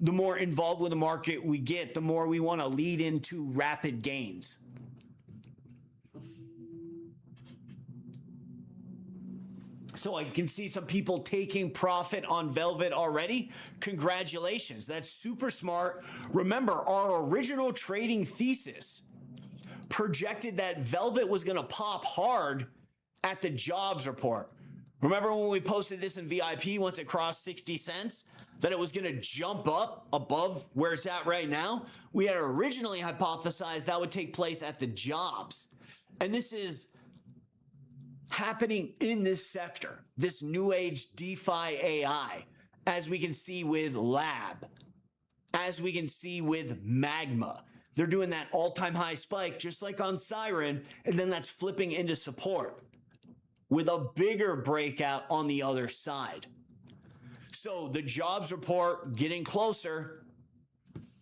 The more involved with the market we get, the more we want to lead into rapid gains. So I can see some people taking profit on Velvet already. Congratulations. That's super smart. Remember, our original trading thesis projected that Velvet was going to pop hard at the jobs report. Remember when we posted this in VIP once it crossed 60 cents, that it was going to jump up above where it's at right now? We had originally hypothesized that would take place at the jobs. And this is happening in this sector, this new age DeFi AI, as we can see with Lab, as we can see with Magma. They're doing that all-time high spike, just like on Siren, and then that's flipping into support with a bigger breakout on the other side. So the jobs report getting closer,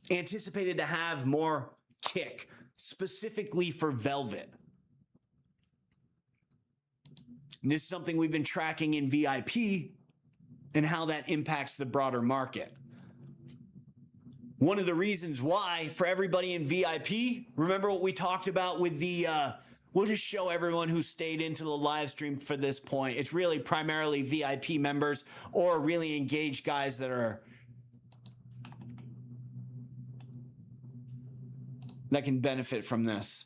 anticipated to have more kick, specifically for Velvet. And this is something we've been tracking in VIP and how that impacts the broader market. One of the reasons why for everybody in VIP, remember what we talked about with the, we'll just show everyone who stayed into the live stream for this point. It's really primarily VIP members or really engaged guys that can benefit from this.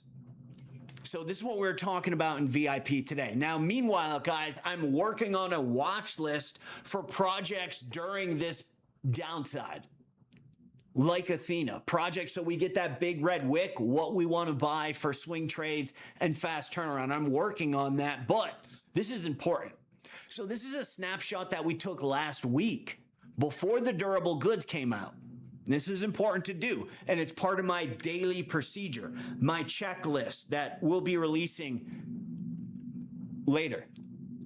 So this is what we're talking about in VIP today. Now, meanwhile, guys, I'm working on a watch list for projects during this downside, like Athena. Projects so we get that big red wick, what we want to buy for swing trades and fast turnaround. I'm working on that, but this is important. So this is a snapshot that we took last week before the durable goods came out. This is important to do, and it's part of my daily procedure, my checklist that we'll be releasing later.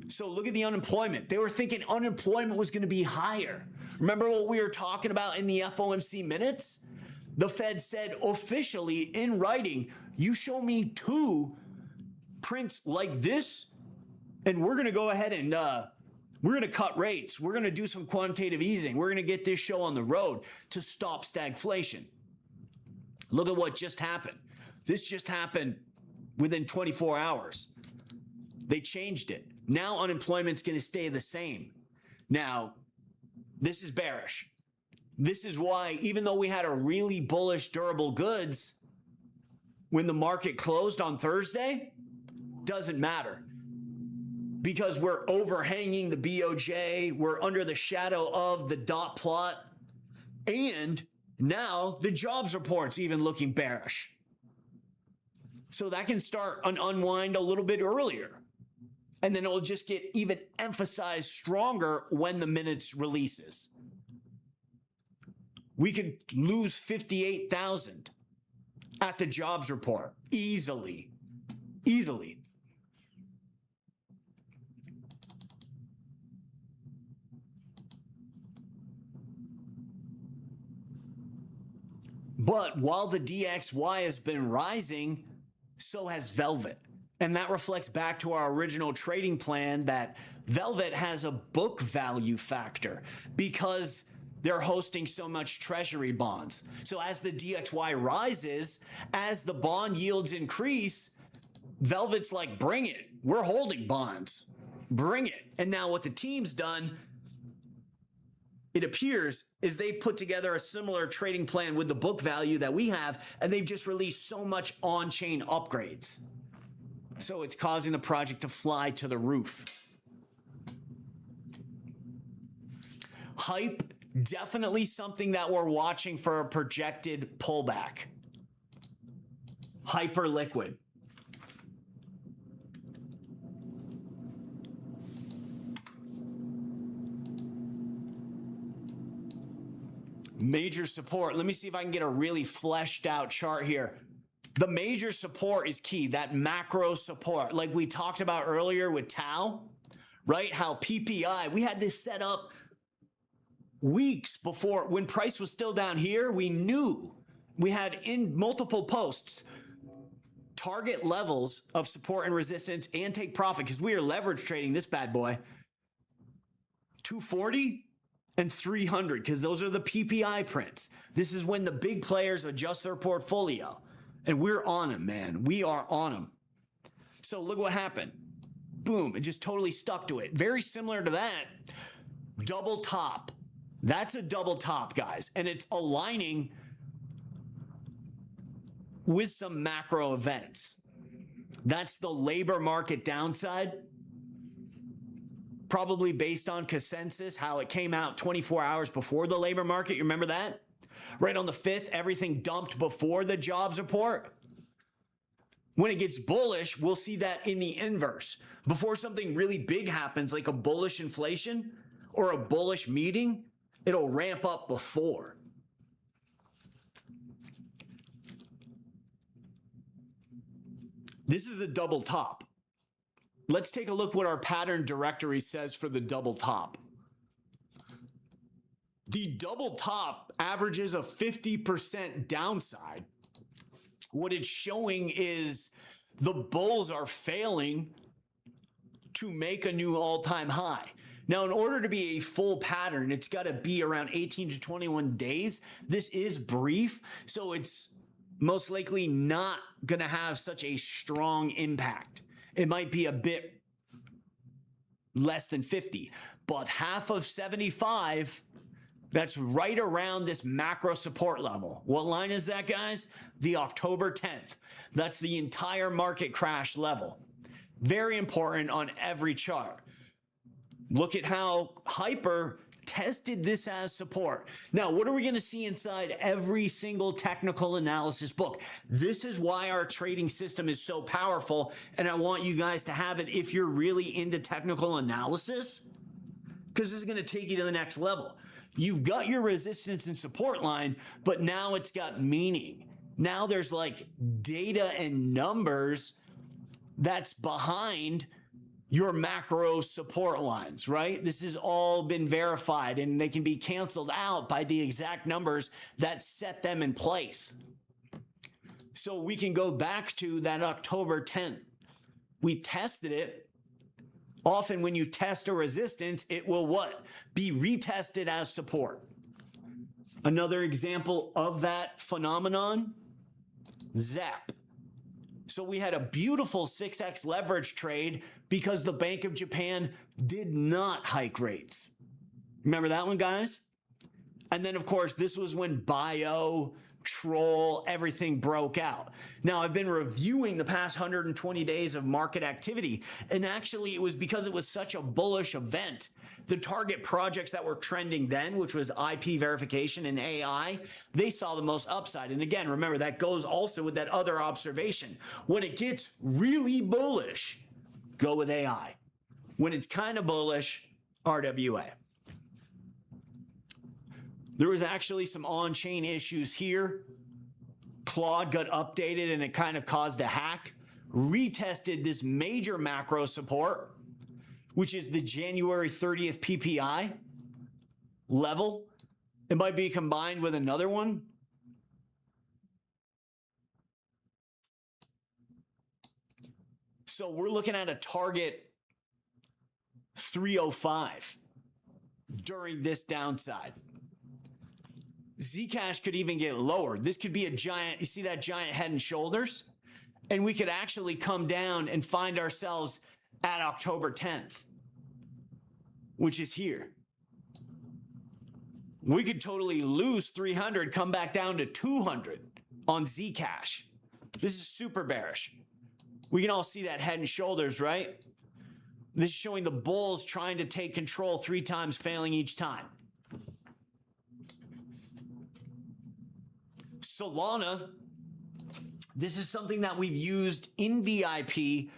So look at the unemployment. They were thinking unemployment was going to be higher. Remember what we were talking about in the FOMC minutes? The Fed said officially in writing, you show me 2 prints like this, and we're going to go ahead and we're going to cut rates. We're going to do some quantitative easing. We're going to get this show on the road to stop stagflation. Look at what just happened. This just happened within 24 hours. They changed it. Now unemployment's going to stay the same. Now, this is bearish. This is why, even though we had a really bullish durable goods, when the market closed on Thursday, doesn't matter. Because we're overhanging the BOJ, we're under the shadow of the dot plot, and now the jobs report's even looking bearish. So that can start an unwind a little bit earlier. And then it'll just get even emphasized stronger when the minutes releases. We could lose 58,000 at the jobs report easily. But while the DXY has been rising, so has Velvet. And that reflects back to our original trading plan that Velvet has a book value factor because they're hosting so much treasury bonds. So as the DXY rises, as the bond yields increase, Velvet's like, bring it. We're holding bonds. Bring it. And now what the team's done, it appears, is they've put together a similar trading plan with the book value that we have, and they've just released so much on-chain upgrades. So it's causing the project to fly to the roof. hype, definitely something that we're watching for a projected pullback. Hyper liquid. Major support. Let me see if I can get a really fleshed out chart here. The major support is key, that macro support. Like we talked about earlier with TAO, right? How PPI, we had this set up weeks before when price was still down here. We knew we had in multiple posts target levels of support and resistance and take profit because we are leverage trading this bad boy. 240 and 300 because those are the PPI prints. This is when the big players adjust their portfolio. And we're on them, man. We are on them. So look what happened. Boom, it just totally stuck to it. Very similar to that. Double top. That's a double top, guys. And it's aligning with some macro events. That's the labor market downside. Probably based on consensus, how it came out 24 hours before the labor market. You remember that? Right on the 5th, everything dumped before the jobs report. When it gets bullish, we'll see that in the inverse. Before something really big happens, like a bullish inflation or a bullish meeting, it'll ramp up before. This is a double top. Let's take a look what our pattern directory says for the double top. The double top averages a 50% downside. What it's showing is the bulls are failing to make a new all-time high. Now, in order to be a full pattern, it's got to be around 18 to 21 days. This is brief, so it's most likely not going to have such a strong impact. It might be a bit less than 50, but half of 75, that's right around this macro support level. What line is that, guys? The October 10th. That's the entire market crash level. Very important on every chart. Look at how Hyper tested this as support. Now, what are we going to see inside every single technical analysis book? This is why our trading system is so powerful, and I want you guys to have it if you're really into technical analysis, because this is going to take you to the next level. You've got your resistance and support line, but now it's got meaning. Now there's like data and numbers that's behind your macro support lines, right? This has all been verified and they can be canceled out by the exact numbers that set them in place. So we can go back to that October 10th. We tested it. Often when you test a resistance, it will what? Be retested as support. Another example of that phenomenon, ZAP. So we had a beautiful 6x leverage trade because the Bank of Japan did not hike rates. Remember that one, guys? And then, of course, this was when bio, troll, everything broke out. Now, I've been reviewing the past 120 days of market activity, and actually it was because it was such a bullish event. The target projects that were trending then, which was IP verification and AI, they saw the most upside. And again, remember, that goes also with that other observation. When it gets really bullish, go with AI. When it's kind of bullish, RWA. There was actually some on-chain issues here. Claude got updated and it kind of caused a hack. Retested this major macro support, which is the January 30th PPI level. It might be combined with another one. So we're looking at a target 305 during this downside. Zcash could even get lower. This could be a giant, you see that giant head and shoulders? And we could actually come down and find ourselves at October 10th, which is here. We could totally lose 300, come back down to 200 on Zcash. This is super bearish. We can all see that head and shoulders, right? This is showing the bulls trying to take control 3 times, failing each time. Solana, this is something that we've used in VIP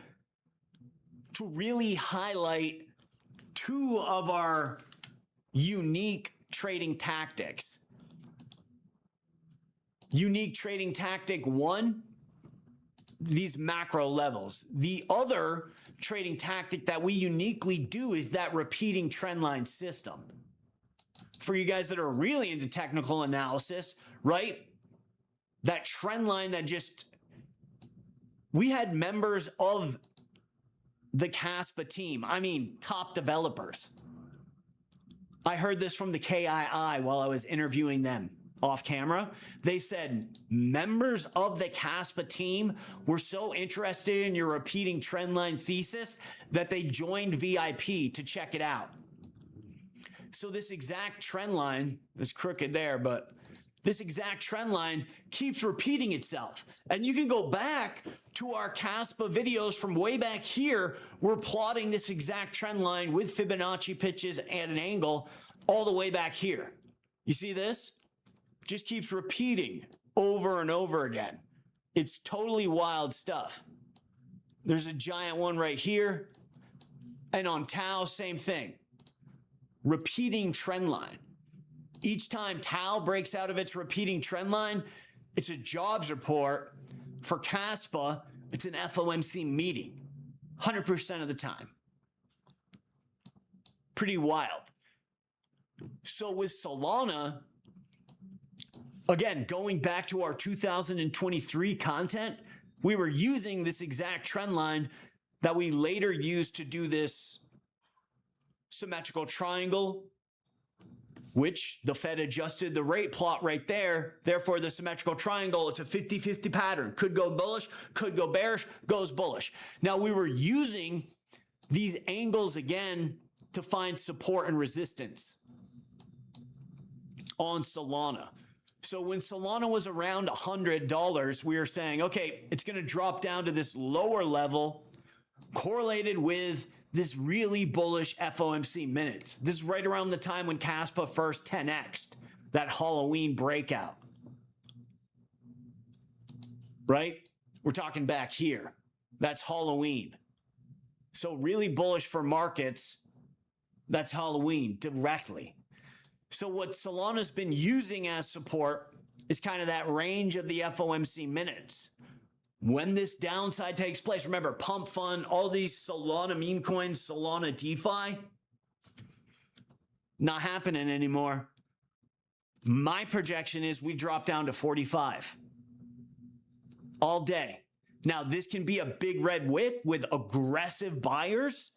to really highlight two of our unique trading tactics. Unique trading tactic one, these macro levels. The other trading tactic that we uniquely do is that repeating trendline system. For you guys that are really into technical analysis, right? That trend line that just, we had members of the Kaspa team. I mean, top developers. I heard this from the KII while I was interviewing them off camera. They said members of the Kaspa team were so interested in your repeating trendline thesis that they joined VIP to check it out. So this exact trend line is crooked there, but this exact trend line keeps repeating itself. And you can go back to our Kaspa videos from way back here. We're plotting this exact trend line with Fibonacci pitches and an angle all the way back here. You see this? Just keeps repeating over and over again. It's totally wild stuff. There's a giant one right here. And on TAO, same thing. Repeating trend line. Each time TAO breaks out of its repeating trend line, it's a jobs report. For Kaspa, it's an FOMC meeting, 100% of the time. Pretty wild. So with Solana, again, going back to our 2023 content, we were using this exact trend line that we later used to do this symmetrical triangle, which the Fed adjusted the rate plot right there. Therefore, the symmetrical triangle, it's a 50-50 pattern. Could go bullish, could go bearish, goes bullish. Now, we were using these angles again to find support and resistance on Solana. So when Solana was around $100, we were saying, okay, it's going to drop down to this lower level correlated with this really bullish FOMC minutes. This is right around the time when Kaspa first 10x'd that Halloween breakout. Right? We're talking back here. That's Halloween. So really bullish for markets. That's Halloween directly. So what Solana's been using as support is kind of that range of the FOMC minutes. When this downside takes place, remember, pump fund, all these Solana meme coins, Solana DeFi, not happening anymore. My projection is we drop down to 45 all day. Now, this can be a big red wick with aggressive buyers.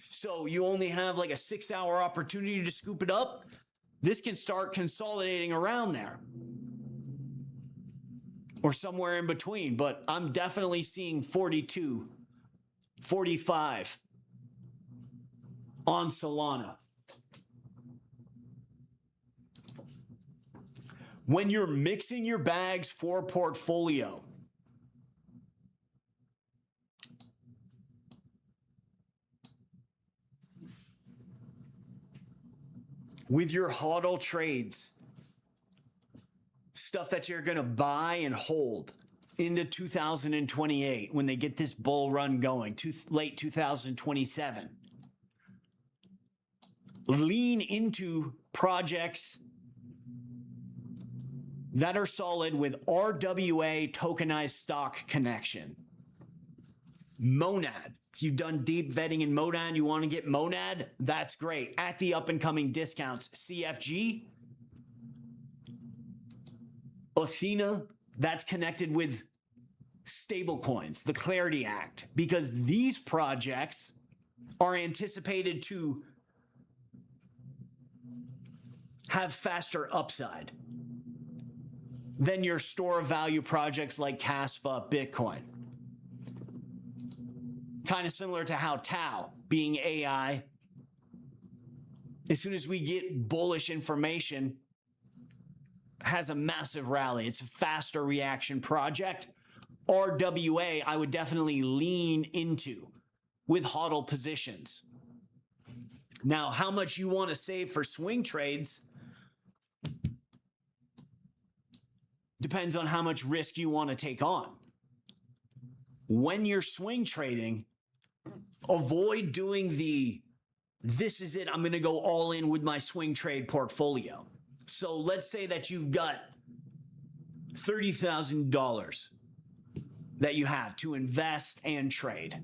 So you only have like a 6-hour opportunity to scoop it up. This can start consolidating around there or somewhere in between, but I'm definitely seeing 42, 45 on Solana. When you're mixing your bags for portfolio, with your hodl trades, stuff that you're going to buy and hold into 2028 when they get this bull run going, late 2027. Lean into projects that are solid with RWA tokenized stock connection. MONAD. If you've done deep vetting in MONAD, you want to get MONAD, that's great. At the up and coming discounts, CFG, Athena, that's connected with stablecoins, the Clarity Act, because these projects are anticipated to have faster upside than your store of value projects like Kaspa, Bitcoin. Kind of similar to how TAO, being AI, as soon as we get bullish information, has a massive rally. It's a faster reaction project. RWA, I would definitely lean into with hodl positions. Now, how much you want to save for swing trades, Depends on how much risk you want to take on. When you're swing trading, avoid doing this is it, I'm going to go all in with my swing trade portfolio. So let's say that you've got $30,000 that you have to invest and trade.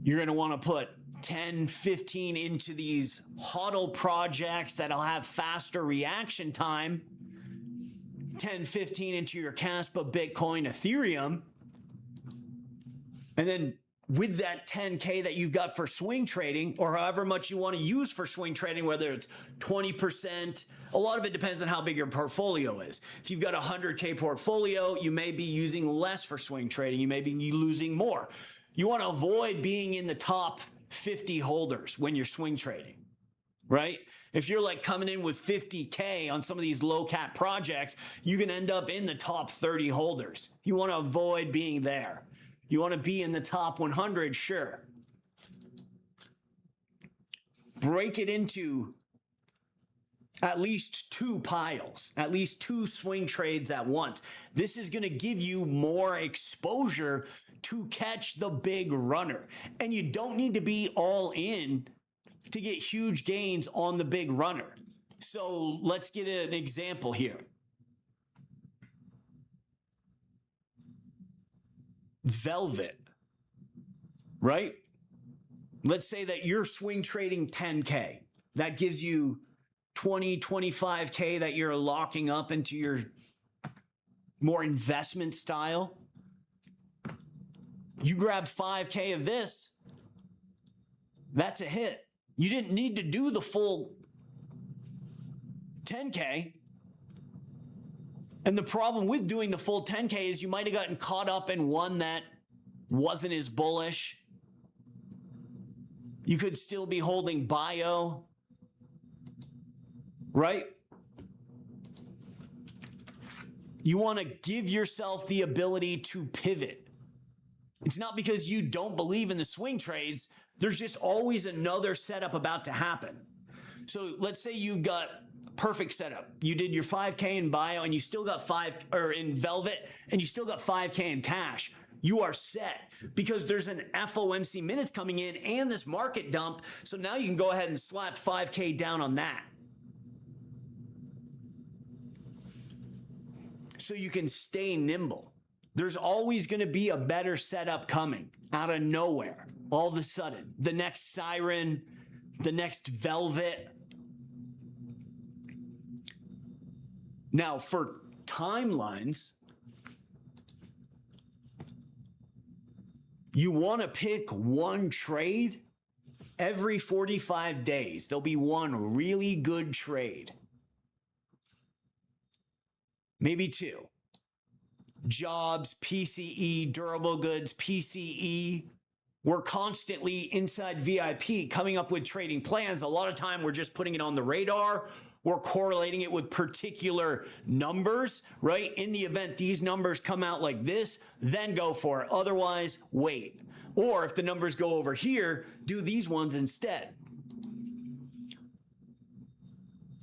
You're going to want to put 10, 15 into these HODL projects that'll have faster reaction time. 10, 15 into your Kaspa, Bitcoin, Ethereum. And then with that 10K that you've got for swing trading, or however much you want to use for swing trading, whether it's 20%, a lot of it depends on how big your portfolio is. If you've got a 100K portfolio, you may be using less for swing trading. You may be losing more. You want to avoid being in the top 50 holders when you're swing trading, right? If you're like coming in with 50K on some of these low cap projects, you can end up in the top 30 holders. You want to avoid being there. You want to be in the top 100, sure. Break it into at least 2 piles, at least 2 swing trades at once. This is going to give you more exposure to catch the big runner. And you don't need to be all in to get huge gains on the big runner. So let's get an example here. Velvet, right? Let's say that you're swing trading 10K. That gives you 20, 25K that you're locking up into your more investment style. You grab 5K of this, that's a hit. You didn't need to do the full 10K. And the problem with doing the full 10K is you might have gotten caught up in one that wasn't as bullish. You could still be holding bio, right? You want to give yourself the ability to pivot. It's not because you don't believe in the swing trades. There's just always another setup about to happen. So let's say you've got perfect setup. You did your 5K in bio and you still got in Velvet and you still got 5K in cash. You are set because there's an FOMC minutes coming in and this market dump. So now you can go ahead and slap 5K down on that. So you can stay nimble. There's always going to be a better setup coming out of nowhere. All of a sudden, the next siren, the next Velvet. Now, for timelines, you want to pick one trade every 45 days. There'll be one really good trade. Maybe 2. Jobs, PCE, durable goods, PCE. We're constantly inside VIP coming up with trading plans. A lot of time we're just putting it on the radar. We're correlating it with particular numbers, right? In the event these numbers come out like this, then go for it. Otherwise, wait. Or if the numbers go over here, do these ones instead.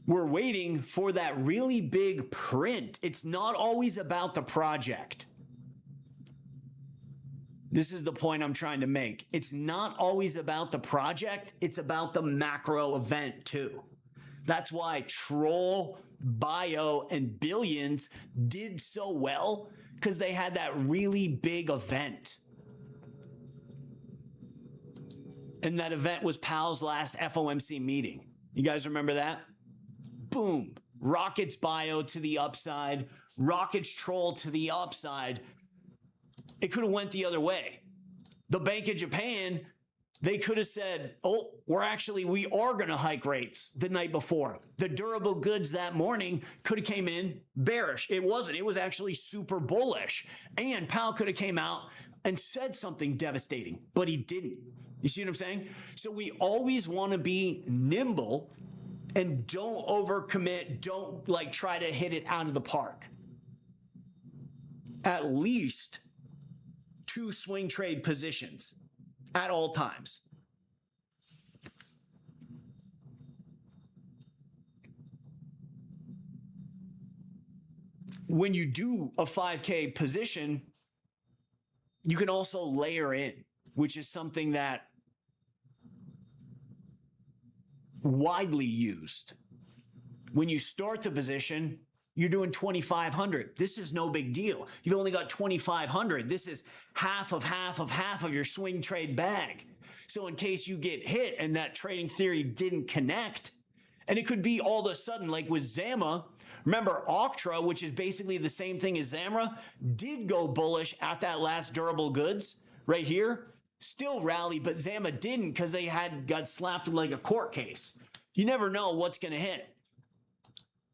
We're waiting for that really big print. It's not always about the project. This is the point I'm trying to make. It's not always about the project. It's about the macro event too. That's why Troll, Bio, and Billions did so well because they had that really big event. And that event was Powell's last FOMC meeting. You guys remember that? Boom. Rockets Bio to the upside. Rockets Troll to the upside. It could have went the other way. The Bank of Japan, they could have said, oh, we are going to hike rates the night before. The durable goods that morning could have came in bearish. It wasn't. It was actually super bullish. And Powell could have came out and said something devastating, but he didn't. You see what I'm saying? So we always want to be nimble and don't overcommit. Don't try to hit it out of the park. At least 2 swing trade positions at all times. when you do a 5K position, you can also layer in, which is something that widely used. When you start the position, you're doing 2,500. This is no big deal. You've only got 2,500. This is half of your swing trade bag. So in case you get hit and that trading theory didn't connect, and it could be all of a sudden, like with Zama, remember Octra, which is basically the same thing as Zamra, did go bullish at that last durable goods right here, still rallied, but Zama didn't because they got slapped with like a court case. You never know what's going to hit.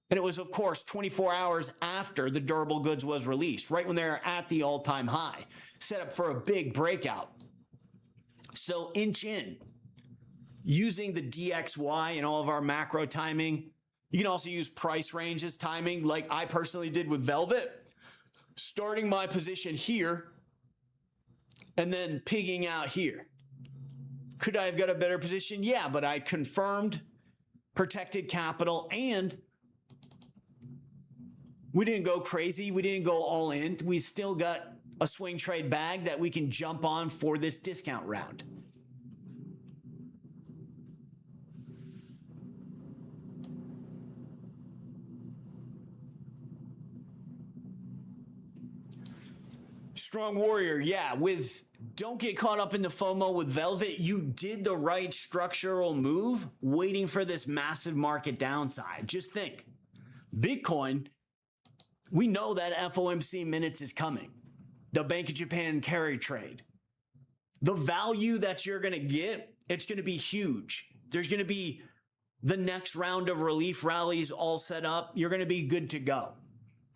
And it was, of course, 24 hours after the durable goods was released, right when they're at the all-time high, set up for a big breakout. So inch in, using the DXY and all of our macro timing. You can also use price ranges timing like I personally did with Velvet, starting my position here and then pigging out here. Could I have got a better position? Yeah, but I confirmed, protected capital, and we didn't go crazy. We didn't go all in. We still got a swing trade bag that we can jump on for this discount round. Strong Warrior, yeah, don't get caught up in the FOMO with Velvet. You did the right structural move waiting for this massive market downside. Just think, Bitcoin, we know that FOMC minutes is coming. The Bank of Japan carry trade. The value that you're going to get, it's going to be huge. There's going to be the next round of relief rallies all set up. You're going to be good to go.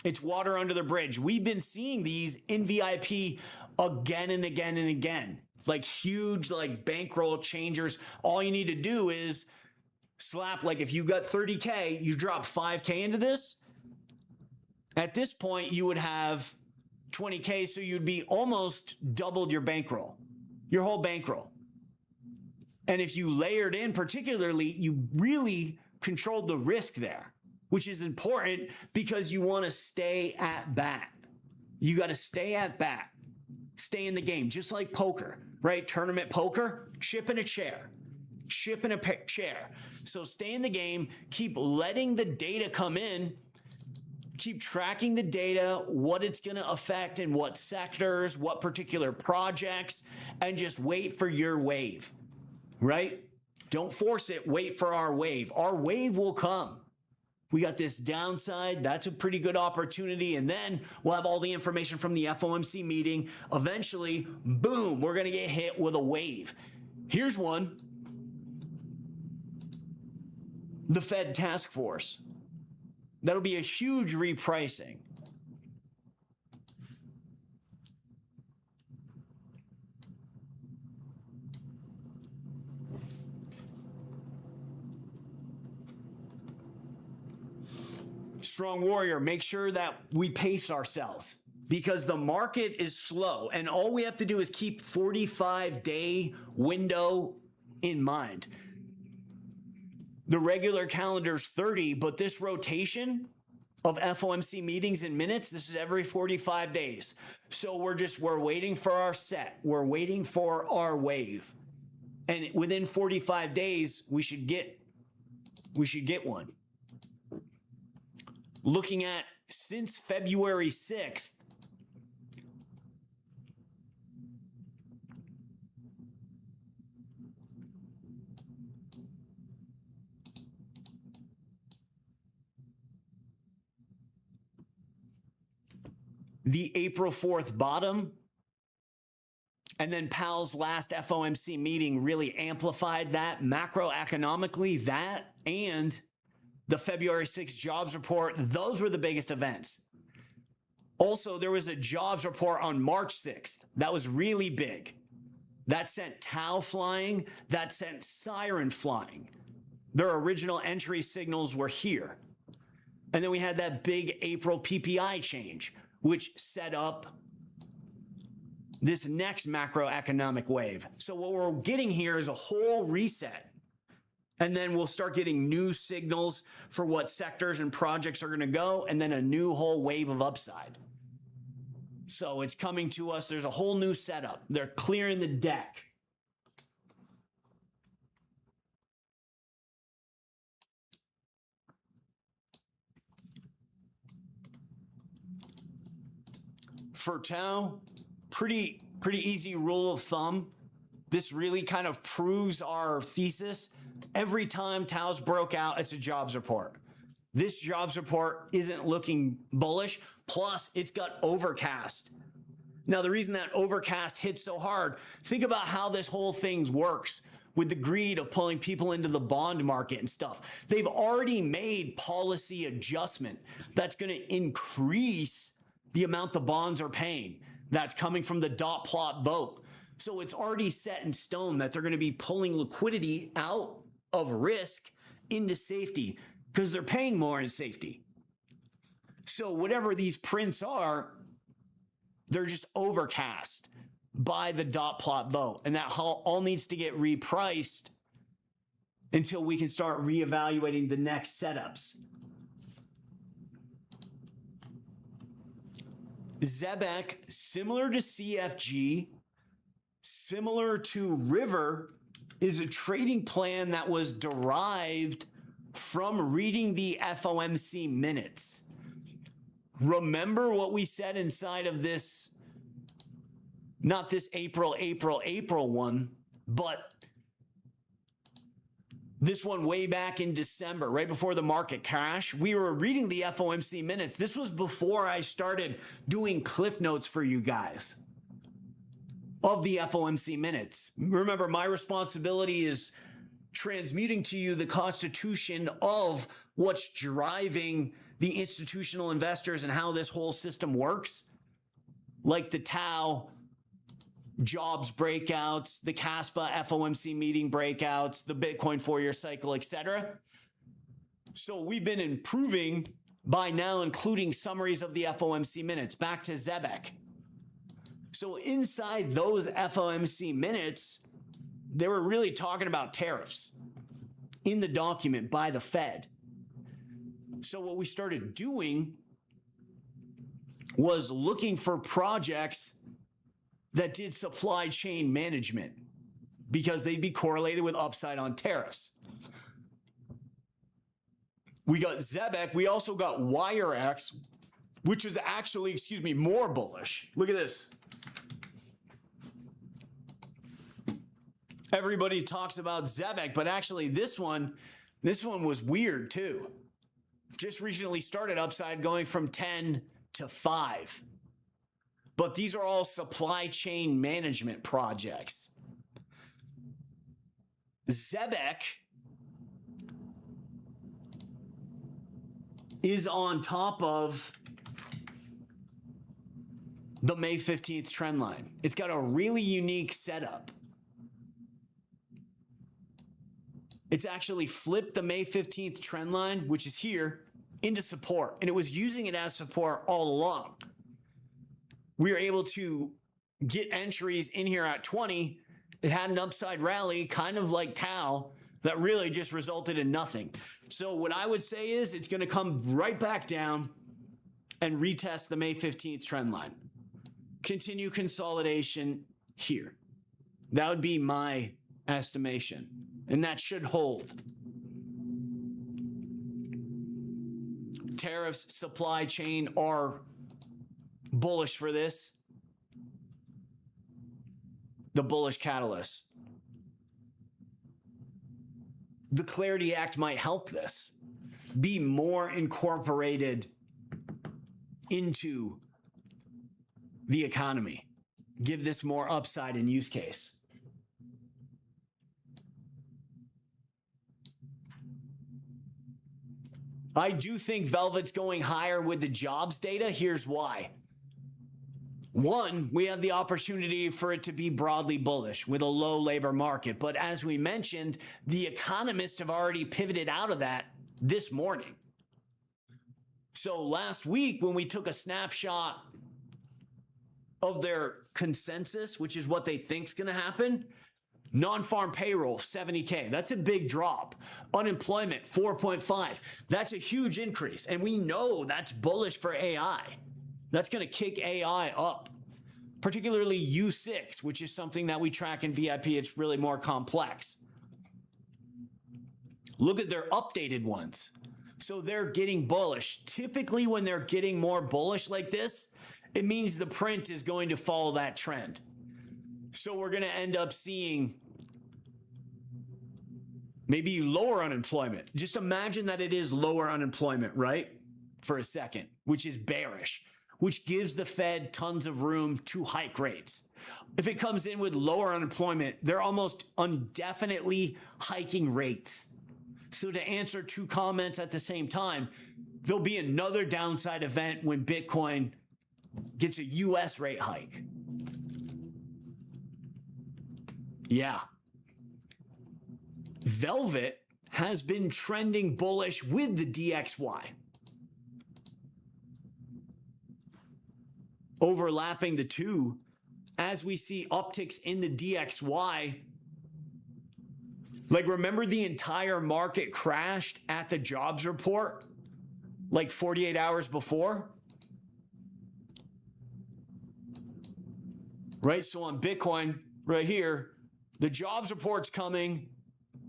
It's water under the bridge. We've been seeing these in VIP again and again and again, like huge, like bankroll changers. All you need to do is slap, like if you got 30K, you drop 5K into this. At this point, you would have 20K, so you'd be almost doubled your bankroll, your whole bankroll. And if you layered in particularly, you really controlled the risk there, which is important because you want to stay at bat. You got to stay at bat, stay in the game, just like poker, right? Tournament poker, chip in a chair, chip in a chair. So stay in the game, keep letting the data come in, keep tracking the data, what it's going to affect in what sectors, what particular projects, and just wait for your wave, right? Don't force it. Wait for our wave. Our wave will come. We got this downside. That's a pretty good opportunity. And then we'll have all the information from the FOMC meeting. Eventually, boom, we're going to get hit with a wave. Here's one. The Fed task force. That'll be a huge repricing. Strong Warrior, make sure that we pace ourselves because the market is slow and all we have to do is keep 45-day window in mind. The regular calendar's 30, but this rotation of FOMC meetings in minutes, this is every 45 days. So we're waiting for our set. We're waiting for our wave. And within 45 days, we should get one. Looking at since February 6th, the April 4th bottom, and then Powell's last FOMC meeting really amplified that macroeconomically, that and the February 6th jobs report, those were the biggest events. Also, there was a jobs report on March 6th. That was really big. That sent TAO flying. That sent Siren flying. Their original entry signals were here. And then we had that big April PPI change, which set up this next macroeconomic wave. So what we're getting here is a whole reset. And then we'll start getting new signals for what sectors and projects are going to go, and then a new whole wave of upside. So it's coming to us. There's a whole new setup. They're clearing the deck. For TAO, pretty easy rule of thumb. This really kind of proves our thesis. Every time TAO's broke out, it's a jobs report. This jobs report isn't looking bullish. Plus, it's got overcast. Now, the reason that overcast hits so hard, think about how this whole thing works with the greed of pulling people into the bond market and stuff. They've already made policy adjustment that's going to increase the amount the bonds are paying. That's coming from the dot plot vote. So it's already set in stone that they're going to be pulling liquidity out of risk into safety because they're paying more in safety. So whatever these prints are, they're just overcast by the dot plot vote. And that all needs to get repriced until we can start reevaluating the next setups. Zebek, similar to CFG, similar to River, is a trading plan that was derived from reading the FOMC minutes. Remember what we said inside of this, not this April one, but this one way back in December, right before the market crash. We were reading the FOMC minutes. This was before I started doing cliff notes for you guys of the FOMC minutes. Remember, my responsibility is transmuting to you the constitution of what's driving the institutional investors and how this whole system works, like the TAO jobs breakouts, the Kaspa FOMC meeting breakouts, the Bitcoin 4-year cycle, etc. So we've been improving by now, including summaries of the FOMC minutes. Back to Zebek. So inside those FOMC minutes, they were really talking about tariffs in the document by the Fed. So what we started doing was looking for projects that did supply chain management because they'd be correlated with upside on tariffs. We got Zebek. We also got WireX, which was actually, more bullish. Look at this. Everybody talks about Zebek, but actually this one was weird too. Just recently started upside, going from 10 to 5. But these are all supply chain management projects. Zebek is on top of the May 15th trend line. It's got a really unique setup. It's actually flipped the May 15th trend line, which is here, into support. And it was using it as support all along. We were able to get entries in here at 20. It had an upside rally, kind of like TAO, that really just resulted in nothing. So what I would say is it's going to come right back down and retest the May 15th trend line. Continue consolidation here. That would be my estimation. And that should hold. Tariffs, supply chain are bullish for this. The bullish catalyst. The Clarity Act might help this be more incorporated into the economy. Give this more upside in use case. I do think Velvet's going higher with the jobs data. Here's why. One, we have the opportunity for it to be broadly bullish with a low labor market. But as we mentioned, the economists have already pivoted out of that this morning. So last week, when we took a snapshot of their consensus, which is what they think is going to happen, Non-farm payroll, 70K. That's a big drop. Unemployment, 4.5. That's a huge increase. And we know that's bullish for AI. That's going to kick AI up, particularly U6, which is something that we track in VIP. It's really more complex. Look at their updated ones. So they're getting bullish. Typically, when they're getting more bullish like this, it means the print is going to follow that trend. So we're going to end up seeing maybe lower unemployment. Just imagine that it is lower unemployment, right? For a second, which is bearish, which gives the Fed tons of room to hike rates. If it comes in with lower unemployment, they're almost indefinitely hiking rates. So to answer two comments at the same time, there'll be another downside event when Bitcoin gets a US rate hike. Yeah. Velvet has been trending bullish with the DXY. Overlapping the two, as we see upticks in the DXY. Like, remember the entire market crashed at the jobs report like 48 hours before? Right? So on Bitcoin right here, the jobs report's coming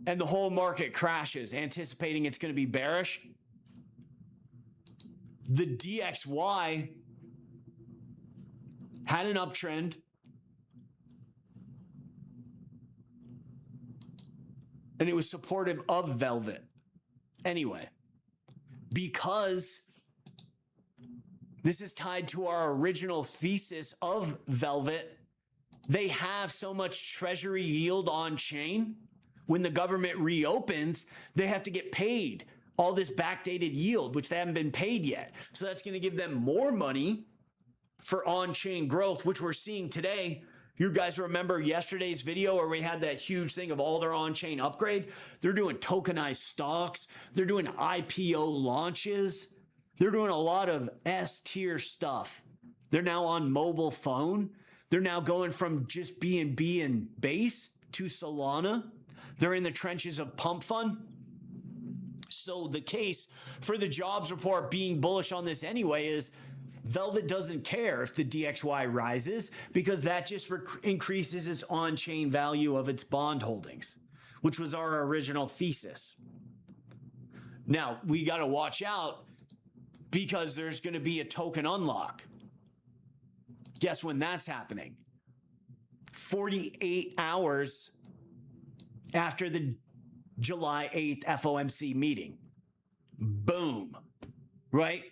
and the whole market crashes, anticipating it's going to be bearish. The DXY had an uptrend. And it was supportive of Velvet. Anyway, because this is tied to our original thesis of Velvet, they have so much treasury yield on chain. When the government reopens, they have to get paid all this backdated yield, which they haven't been paid yet. So that's going to give them more money for on-chain growth, which we're seeing today. You guys remember yesterday's video where we had that huge thing of all their on-chain upgrade? They're doing tokenized stocks. They're doing IPO launches. They're doing a lot of S-tier stuff. They're now on mobile phone. They're now going from just BNB and Base to Solana. They're in the trenches of Pump Fund. So the case for the jobs report being bullish on this anyway is Velvet doesn't care if the DXY rises because that just increases its on-chain value of its bond holdings, which was our original thesis. Now, we got to watch out because there's going to be a token unlock. Guess when that's happening? 48 hours after the July 8th FOMC meeting. Boom. Right?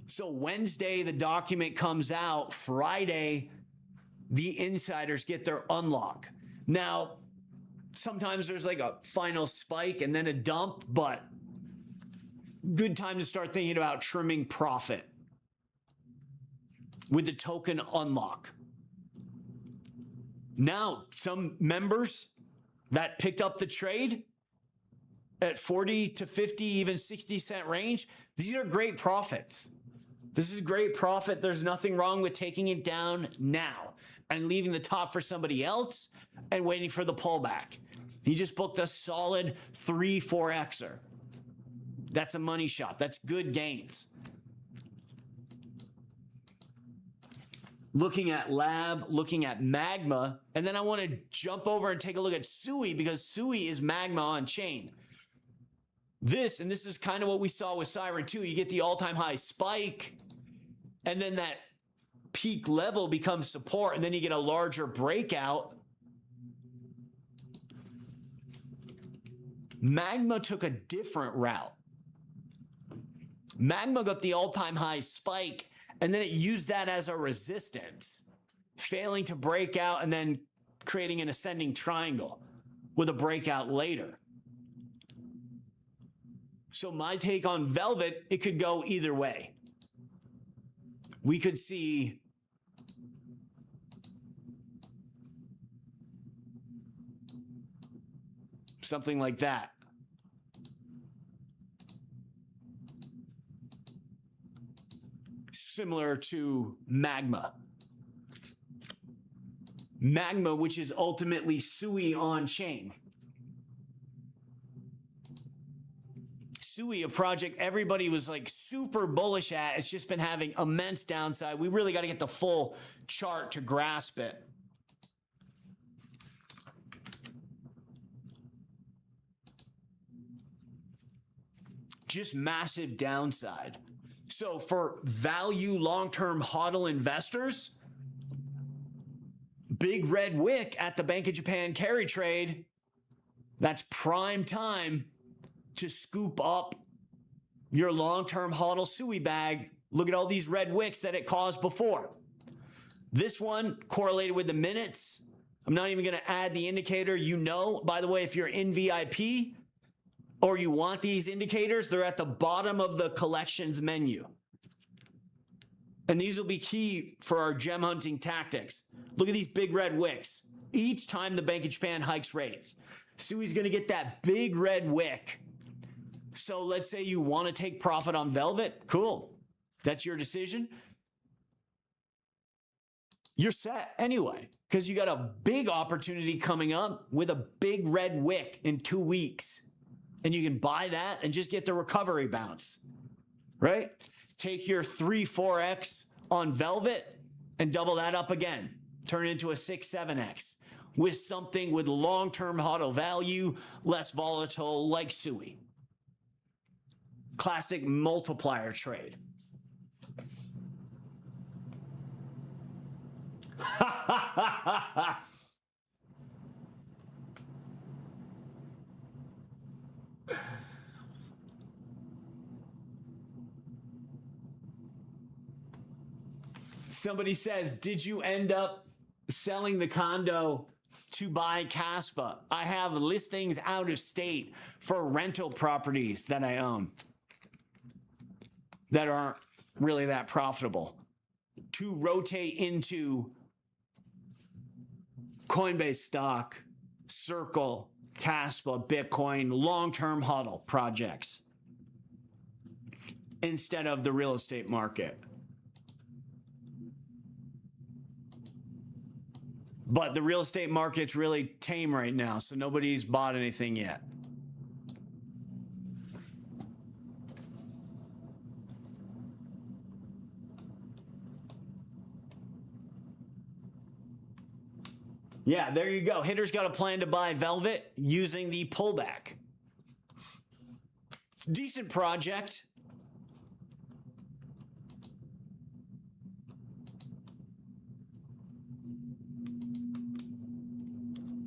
So Wednesday, the document comes out. Friday, the insiders get their unlock. Now, sometimes there's like a final spike and then a dump, but good time to start thinking about trimming profit with the token unlock. Now, some members that picked up the trade at 40 to 50, even 60 cent range, these are great profits. This is great profit. There's nothing wrong with taking it down now and leaving the top for somebody else and waiting for the pullback. He just booked a solid 3-4xer. That's a money shot. That's good gains. Looking at Lab, looking at Magma, and then I want to jump over and take a look at Sui because Sui is Magma on chain. This is kind of what we saw with Siren 2. You get the all-time high spike, and then that peak level becomes support, and then you get a larger breakout. Magma took a different route. Magma got the all-time high spike, and then it used that as a resistance, failing to break out and then creating an ascending triangle with a breakout later. So my take on Velvet, it could go either way. We could see something like that. Similar to Magma. Magma, which is ultimately SUI on chain. SUI, a project everybody was like super bullish at. It's just been having immense downside. We really got to get the full chart to grasp it. Just massive downside. So for value long-term HODL investors, big red wick at the Bank of Japan carry trade, that's prime time to scoop up your long-term HODL SUI bag. Look at all these red wicks that it caused before. This one correlated with the minutes. I'm not even going to add the indicator. You know, by the way, if you're in VIP or you want these indicators, they're at the bottom of the collections menu. And these will be key for our gem hunting tactics. Look at these big red wicks. Each time the Bank of Japan hikes rates, SUI's going to get that big red wick. So let's say you want to take profit on Velvet. Cool. That's your decision. You're set anyway, because you got a big opportunity coming up with a big red wick in 2 weeks. And you can buy that and just get the recovery bounce, right? Take your 3-4x on Velvet and double that up again. Turn it into a 6-7x with something with long-term HODL value, less volatile like SUI. Classic multiplier trade. Somebody says, did you end up selling the condo to buy Kaspa? I have listings out of state for rental properties that I own that aren't really that profitable to rotate into Coinbase stock, Circle, Kaspa, Bitcoin, long-term HODL projects instead of the real estate market. But the real estate market's really tame right now, so nobody's bought anything yet. Yeah, there you go. Hitter's got a plan to buy Velvet using the pullback. It's a decent project.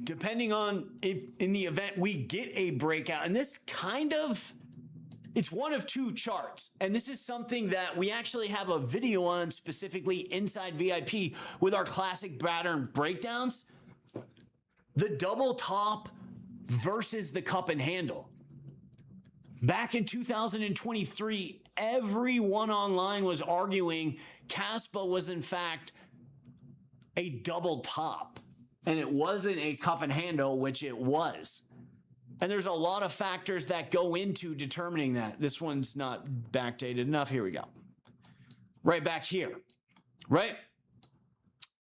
Depending on if in the event we get a breakout, and this kind of, it's one of two charts. And this is something that we actually have a video on specifically inside VIP with our classic pattern breakdowns. The double top versus the cup and handle. Back in 2023, everyone online was arguing Kaspa was in fact a double top. And it wasn't a cup and handle, which it was. And there's a lot of factors that go into determining that. This one's not backdated enough. Here we go. Right back here, right?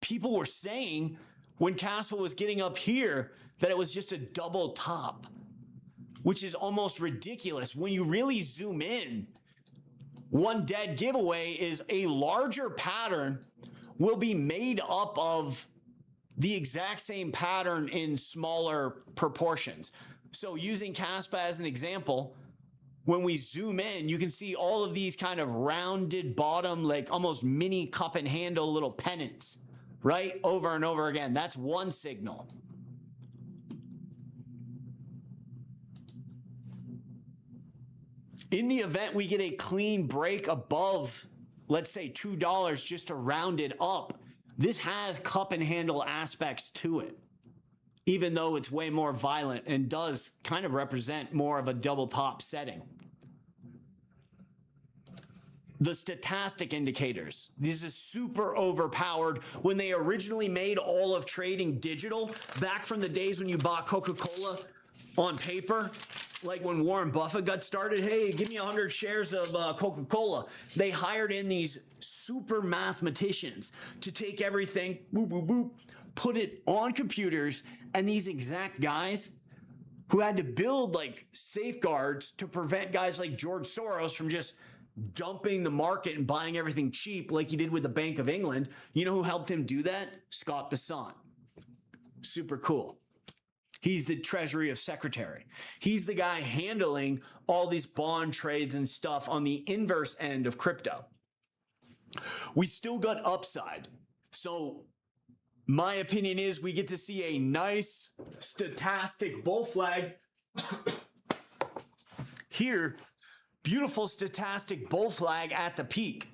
People were saying when Kaspa was getting up here that it was just a double top, which is almost ridiculous. When you really zoom in, one dead giveaway is a larger pattern will be made up of the exact same pattern in smaller proportions. So using Kaspa as an example, when we zoom in, you can see all of these kind of rounded bottom, like almost mini cup and handle little pennants, right? Over and over again. That's one signal. In the event we get a clean break above, let's say $2 just to round it up, this has cup and handle aspects to it, even though it's way more violent and does kind of represent more of a double top setting. The stochastic indicators, this is super overpowered. When they originally made all of trading digital, back from the days when you bought Coca-Cola on paper, like when Warren Buffett got started, hey, give me 100 shares of Coca-Cola. They hired in these super mathematicians to take everything, boop, boop, boop, put it on computers, and these exact guys who had to build like safeguards to prevent guys like George Soros from just dumping the market and buying everything cheap like he did with the Bank of England. You know who helped him do that? Scott Bessant. Super cool. He's the Treasury of Secretary. He's the guy handling all these bond trades and stuff on the inverse end of crypto. We still got upside. So my opinion is we get to see a nice stochastic bull flag here. Beautiful stochastic bull flag at the peak.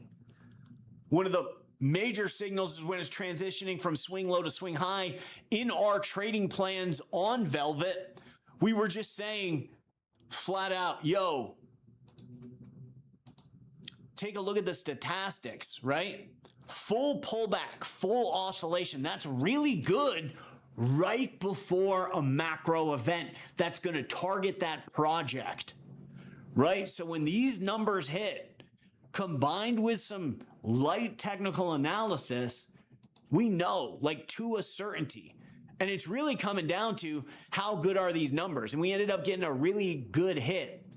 One of the major signals is when it's transitioning from swing low to swing high. In our trading plans on Velvet, we were just saying flat out, yo, take a look at the stochastics, right? Full pullback, full oscillation. That's really good right before a macro event that's going to target that project, right? So when these numbers hit, combined with some light technical analysis, we know, like, to a certainty. And it's really coming down to how good are these numbers. And we ended up getting a really good hit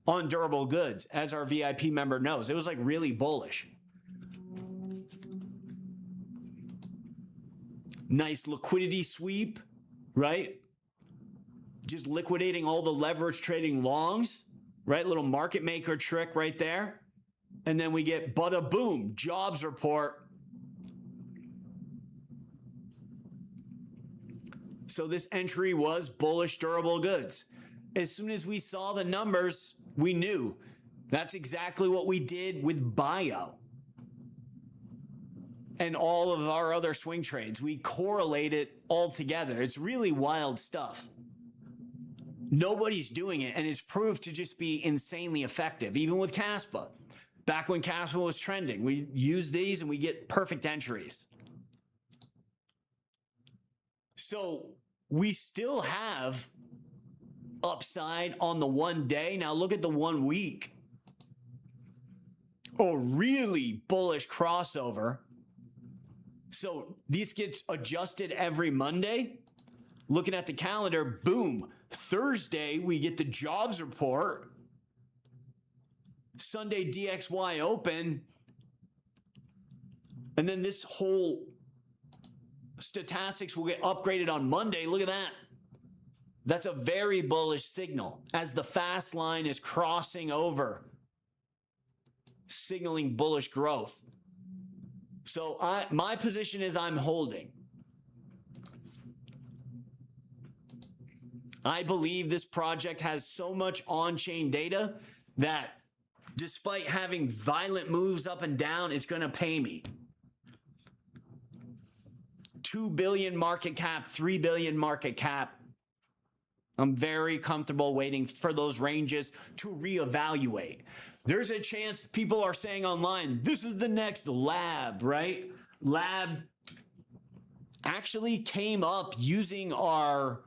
on durable goods, as our VIP member knows. It was like really bullish. Nice liquidity sweep, right? Just liquidating all the leverage trading longs, right? Little market maker trick right there. And then we get bada boom, jobs report. So this entry was bullish durable goods. As soon as we saw the numbers, we knew that's exactly what we did with bio and all of our other swing trades. We correlate it all together. It's really wild stuff. Nobody's doing it, and it's proved to just be insanely effective, even with Kaspa. Back when Kaspa was trending, we use these and we get perfect entries. So we still have upside on the 1 day. Now look at the 1 week. A really bullish crossover. So this gets adjusted every Monday. Looking at the calendar, boom. Thursday, we get the jobs report. Sunday, DXY open. And then this whole statistics will get upgraded on Monday. Look at that. That's a very bullish signal as the fast line is crossing over, signaling bullish growth. So my position is I'm holding. I believe this project has so much on-chain data that despite having violent moves up and down, it's going to pay me. 2 billion market cap, 3 billion market cap. I'm very comfortable waiting for those ranges to reevaluate. There's a chance people are saying online, this is the next lab, right? Lab actually came up using our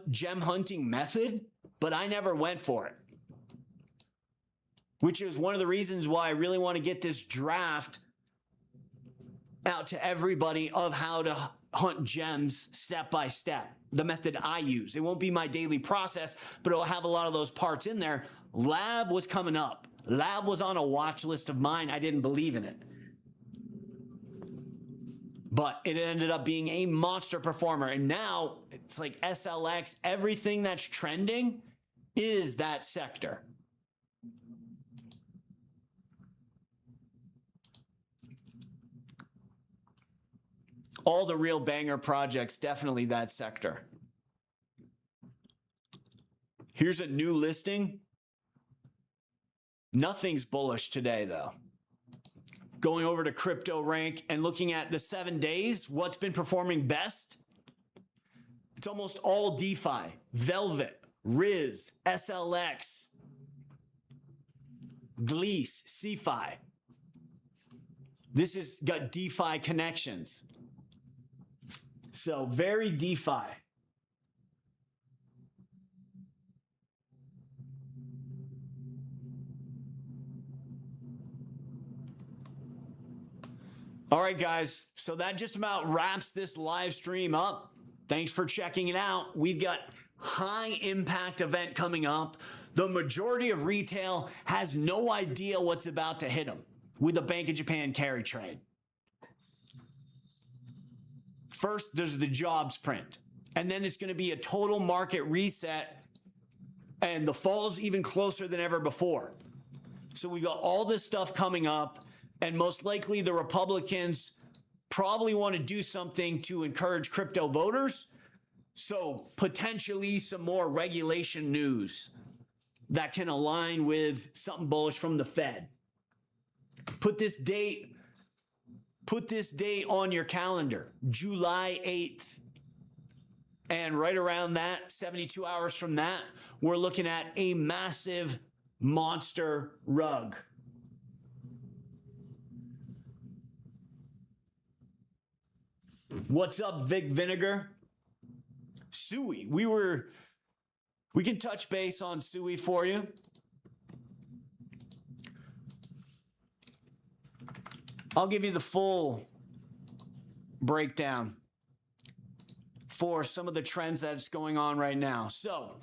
gem hunting method, but I never went for it. Which is one of the reasons why I really want to get this draft out to everybody of how to hunt gems step by step. The method I use. It won't be my daily process, but it'll have a lot of those parts in there. Lab was coming up. Lab was on a watch list of mine. I didn't believe in it. But it ended up being a monster performer. And now it's like SLX, everything that's trending is that sector. All the real banger projects, definitely that sector. Here's a new listing. Nothing's bullish today, though. Going over to Crypto Rank and looking at the 7 days, what's been performing best? It's almost all DeFi. Velvet, Riz, SLX, Gleese, CeFi. This has got DeFi connections. So very DeFi. All right, guys. So that just about wraps this live stream up. Thanks for checking it out. We've got high impact event coming up. The majority of retail has no idea what's about to hit them with the Bank of Japan carry trade. First, there's the jobs print, and then it's going to be a total market reset, and the fall's even closer than ever before. So we got all this stuff coming up, and most likely the Republicans probably want to do something to encourage crypto voters. So potentially some more regulation news that can align with something bullish from the Fed. Put this date on your calendar, July 8th. And right around that, 72 hours from that, we're looking at a massive monster rug. What's up, Vic Vinegar? Sui, we can touch base on Sui for you. I'll give you the full breakdown for some of the trends that's going on right now. So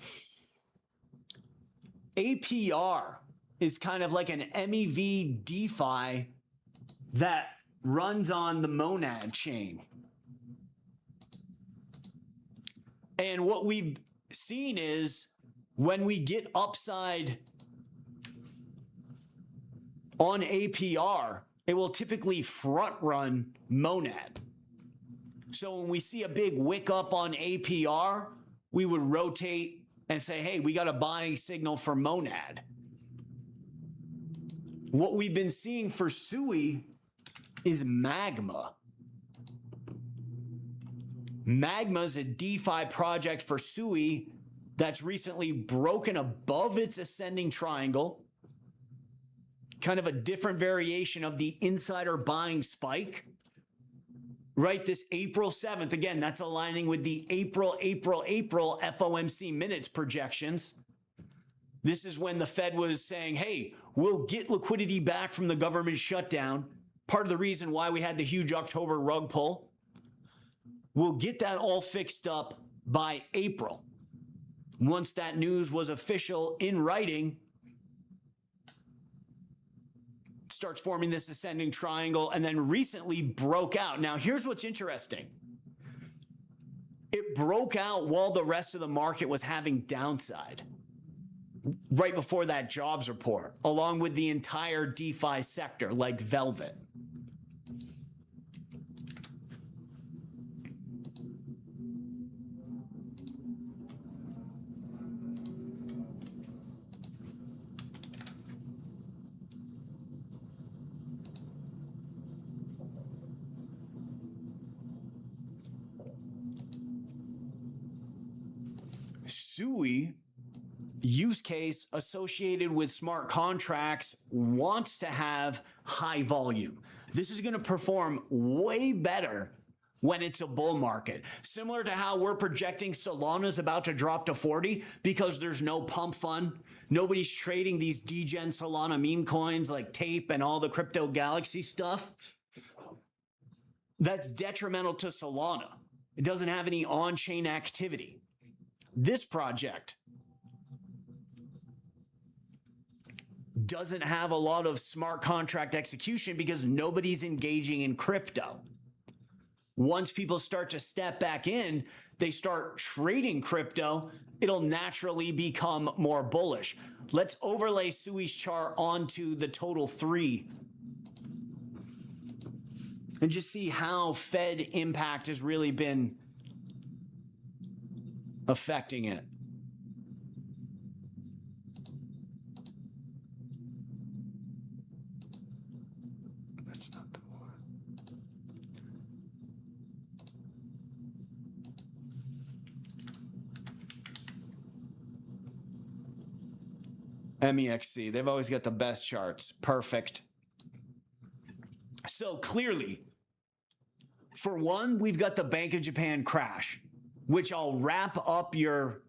APR is kind of like an MEV DeFi that runs on the MONAD chain. And what we've seen is when we get upside on APR, it will typically front run MONAD. So when we see a big wick up on APR, we would rotate and say, hey, we got a buying signal for MONAD. What we've been seeing for Sui is Magma. Magma is a DeFi project for Sui that's recently broken above its ascending triangle, kind of a different variation of the insider buying spike. Right, this April 7th, again, that's aligning with the April FOMC minutes projections. This is when the Fed was saying, hey, we'll get liquidity back from the government shutdown. Part of the reason why we had the huge October rug pull. We'll get that all fixed up by April. Once that news was official in writing, starts forming this ascending triangle and then recently broke out. Now, here's what's interesting. It broke out while the rest of the market was having downside right before that jobs report, along with the entire DeFi sector like Velvet. Sui use case associated with smart contracts wants to have high volume. This is going to perform way better when it's a bull market. Similar to how we're projecting Solana's about to drop to 40 because there's no pump fund. Nobody's trading these degen Solana meme coins like Tape and all the Crypto Galaxy stuff. That's detrimental to Solana. It doesn't have any on-chain activity. This project doesn't have a lot of smart contract execution because nobody's engaging in crypto. Once people start to step back in, they start trading crypto, it'll naturally become more bullish. Let's overlay Sui's chart onto the total 3 and just see how Fed impact has really been affecting it. That's not the one. MEXC, they've always got the best charts. Perfect. So clearly, for one, we've got the Bank of Japan crash, which I'll wrap up your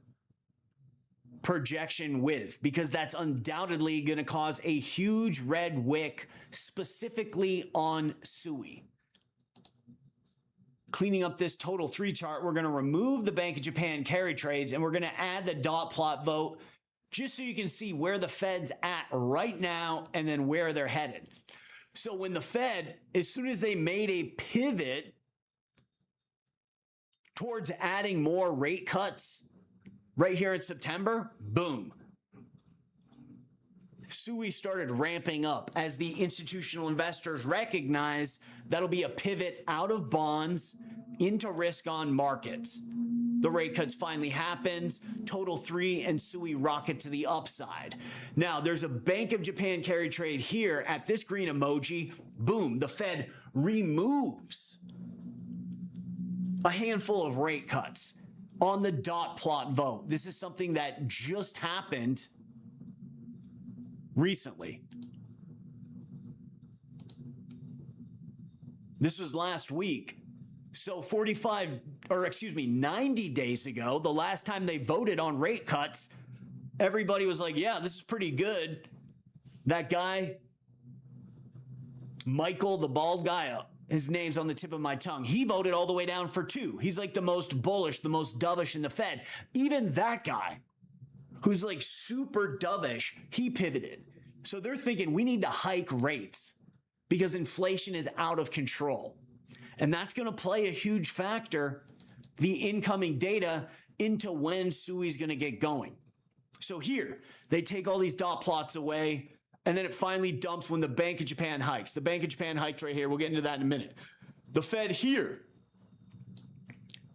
projection with, because that's undoubtedly going to cause a huge red wick specifically on Sui. cleaning up this total 3 chart, we're going to remove the Bank of Japan carry trades, and we're going to add the dot plot vote just so you can see where the Fed's at right now and then where they're headed. So when the Fed, as soon as they made a pivot towards adding more rate cuts right here in September, boom. SUI started ramping up as the institutional investors recognize that'll be a pivot out of bonds into risk on markets. The rate cuts finally happens, total 3, and SUI rocket to the upside. Now, there's a Bank of Japan carry trade here at this green emoji. Boom, the Fed removes a handful of rate cuts on the dot plot vote. This is something that just happened recently. This was last week. So 90 days ago, the last time they voted on rate cuts, everybody was like, yeah, this is pretty good. That guy, Michael, the bald guy, his name's on the tip of my tongue. He voted all the way down for 2. He's like the most bullish, the most dovish in the Fed. Even that guy, who's like super dovish, he pivoted. So they're thinking we need to hike rates because inflation is out of control. And that's going to play a huge factor, the incoming data, into when SUI is going to get going. So here, they take all these dot plots away, and then it finally dumps when the Bank of Japan hikes. The Bank of Japan hikes right here. We'll get into that in a minute. The Fed here,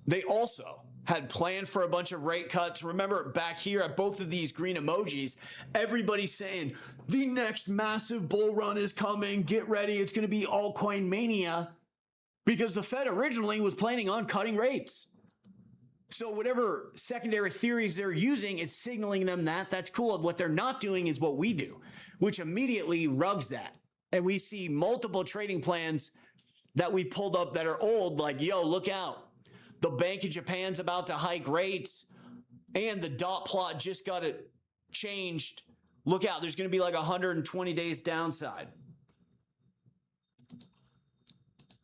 they also had planned for a bunch of rate cuts. Remember back here at both of these green emojis, everybody's saying the next massive bull run is coming. Get ready. It's going to be altcoin mania. Because the Fed originally was planning on cutting rates. So whatever secondary theories they're using, it's signaling them that that's cool. What they're not doing is what we do, which immediately rugs that. And we see multiple trading plans that we pulled up that are old, like, yo, look out. The Bank of Japan's about to hike rates and the dot plot just got it changed. Look out, there's going to be like 120 days downside.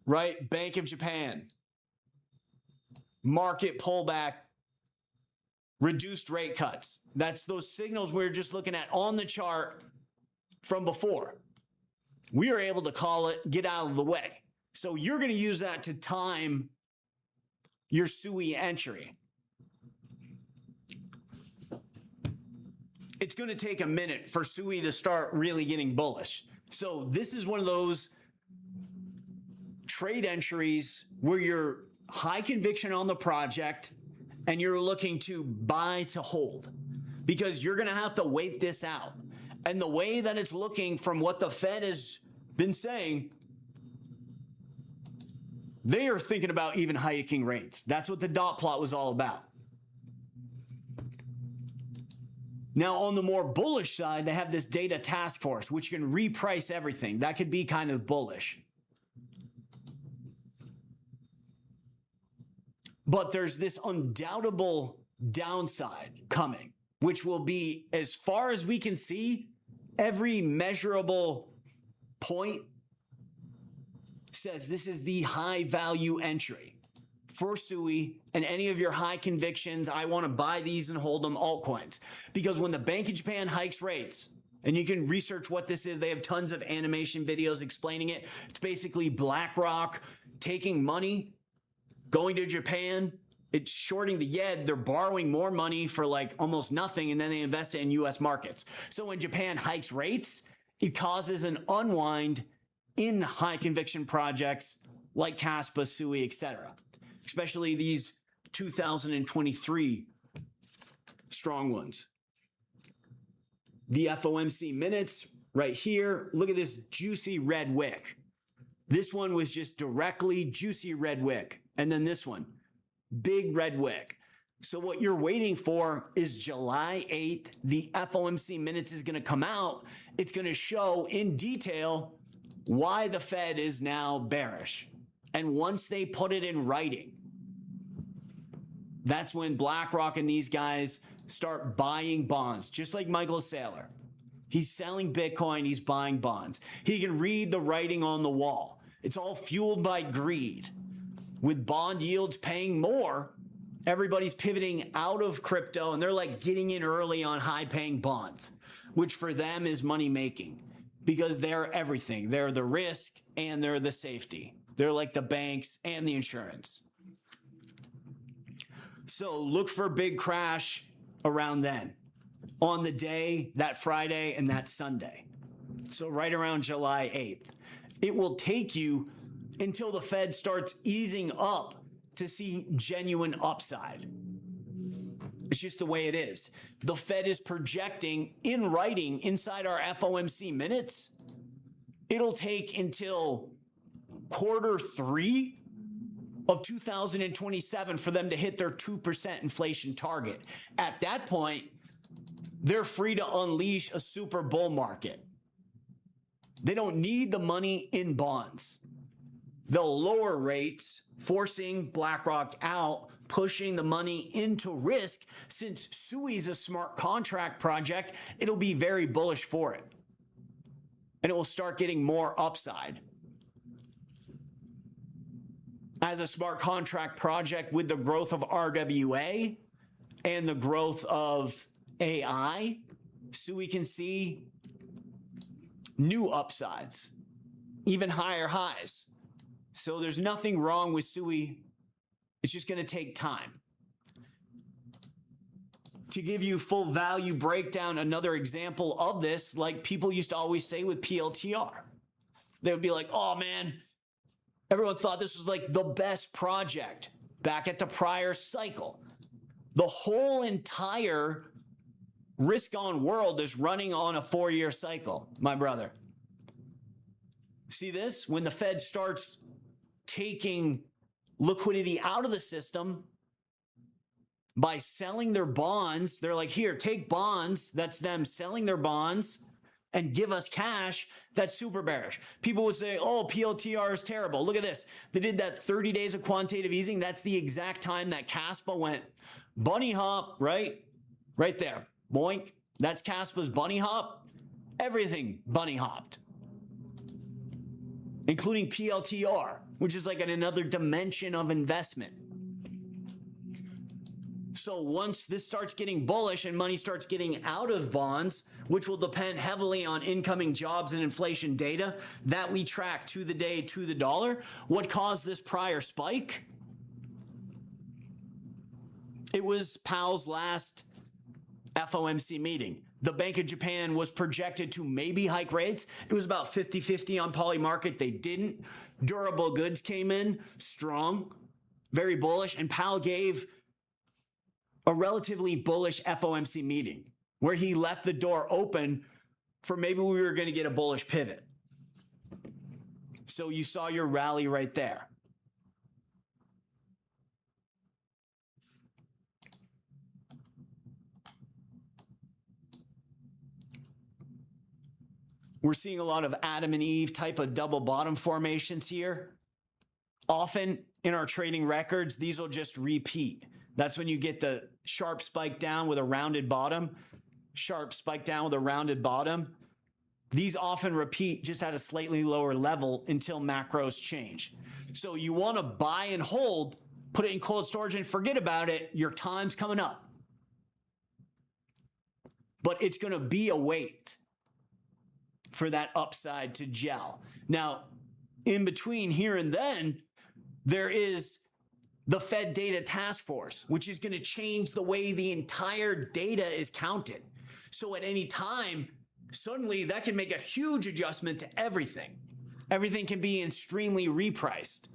Right? Bank of Japan, market pullback, reduced rate cuts. That's those signals we were just looking at on the chart from before. We are able to call it, get out of the way. So you're going to use that to time your SUI entry. It's going to take a minute for SUI to start really getting bullish. So this is one of those trade entries where you're high conviction on the project and you're looking to buy to hold because you're going to have to wait this out. And the way that it's looking from what the Fed has been saying, they are thinking about even hiking rates. That's what the dot plot was all about. Now, on the more bullish side, they have this data task force, which can reprice everything. That could be kind of bullish. But there's this undoubtable downside coming, which will be, as far as we can see, every measurable point says this is the high value entry for SUI and any of your high convictions. I want to buy these and hold them altcoins. Because when the Bank of Japan hikes rates, and you can research what this is, they have tons of animation videos explaining it. It's basically BlackRock taking money, going to Japan, it's shorting the yen, they're borrowing more money for like almost nothing, and then they invest it in US markets. So when Japan hikes rates, it causes an unwind in high conviction projects like Kaspa, SUI, etc. Especially these 2023 strong ones. The FOMC minutes right here. Look at this juicy red wick. This one was just directly juicy red wick. And then this one, big red wick. So what you're waiting for is July 8th. The FOMC minutes is going to come out. It's going to show in detail why the Fed is now bearish. And once they put it in writing, that's when BlackRock and these guys start buying bonds, just like Michael Saylor. He's selling Bitcoin, he's buying bonds. He can read the writing on the wall. It's all fueled by greed. with bond yields paying more, everybody's pivoting out of crypto and they're like getting in early on high paying bonds, which for them is money making because they're everything. They're the risk and they're the safety. They're like the banks and the insurance. So look for a big crash around then on the day, that Friday and that Sunday. So right around July 8th. It will take you until the Fed starts easing up to see genuine upside. It's just the way it is. The Fed is projecting in writing inside our FOMC minutes. It'll take until Q3 of 2027 for them to hit their 2% inflation target. At that point, they're free to unleash a super bull market. They don't need the money in bonds. They'll lower rates, forcing BlackRock out, pushing the money into risk. Since SUI is a smart contract project, it'll be very bullish for it. And it will start getting more upside. As a smart contract project with the growth of RWA and the growth of AI, SUI can see new upsides, even higher highs. So there's nothing wrong with SUI. It's just going to take time. To give you full value breakdown, another example of this, like people used to always say with PLTR, they would be like, oh man, everyone thought this was like the best project back at the prior cycle. The whole entire risk on world is running on a 4-year cycle, my brother. See this? When the Fed starts taking liquidity out of the system by selling their bonds, they're like, here, take bonds. That's them selling their bonds and give us cash. That's super bearish. People would say, oh, PLTR is terrible. Look at this. They did that 30 days of quantitative easing. That's the exact time that Kaspa went bunny hop, right? Right there. Boink. That's Kaspa's bunny hop. Everything bunny hopped, including PLTR, which is like another dimension of investment. So once this starts getting bullish and money starts getting out of bonds, which will depend heavily on incoming jobs and inflation data that we track to the day, to the dollar, what caused this prior spike? It was Powell's last FOMC meeting. The Bank of Japan was projected to maybe hike rates. It was about 50-50 on poly market. They didn't. Durable goods came in strong, very bullish, and Powell gave a relatively bullish FOMC meeting where he left the door open for maybe we were going to get a bullish pivot. So you saw your rally right there. We're seeing a lot of Adam and Eve type of double bottom formations here. Often in our trading records, these will just repeat. That's when you get the sharp spike down with a rounded bottom, sharp spike down with a rounded bottom. These often repeat just at a slightly lower level until macros change. So you want to buy and hold, put it in cold storage and forget about it. Your time's coming up. But it's going to be a wait for that upside to gel. Now, in between here and then, there is the Fed Data Task Force, which is going to change the way the entire data is counted. So at any time, suddenly that can make a huge adjustment to everything. Everything can be extremely repriced.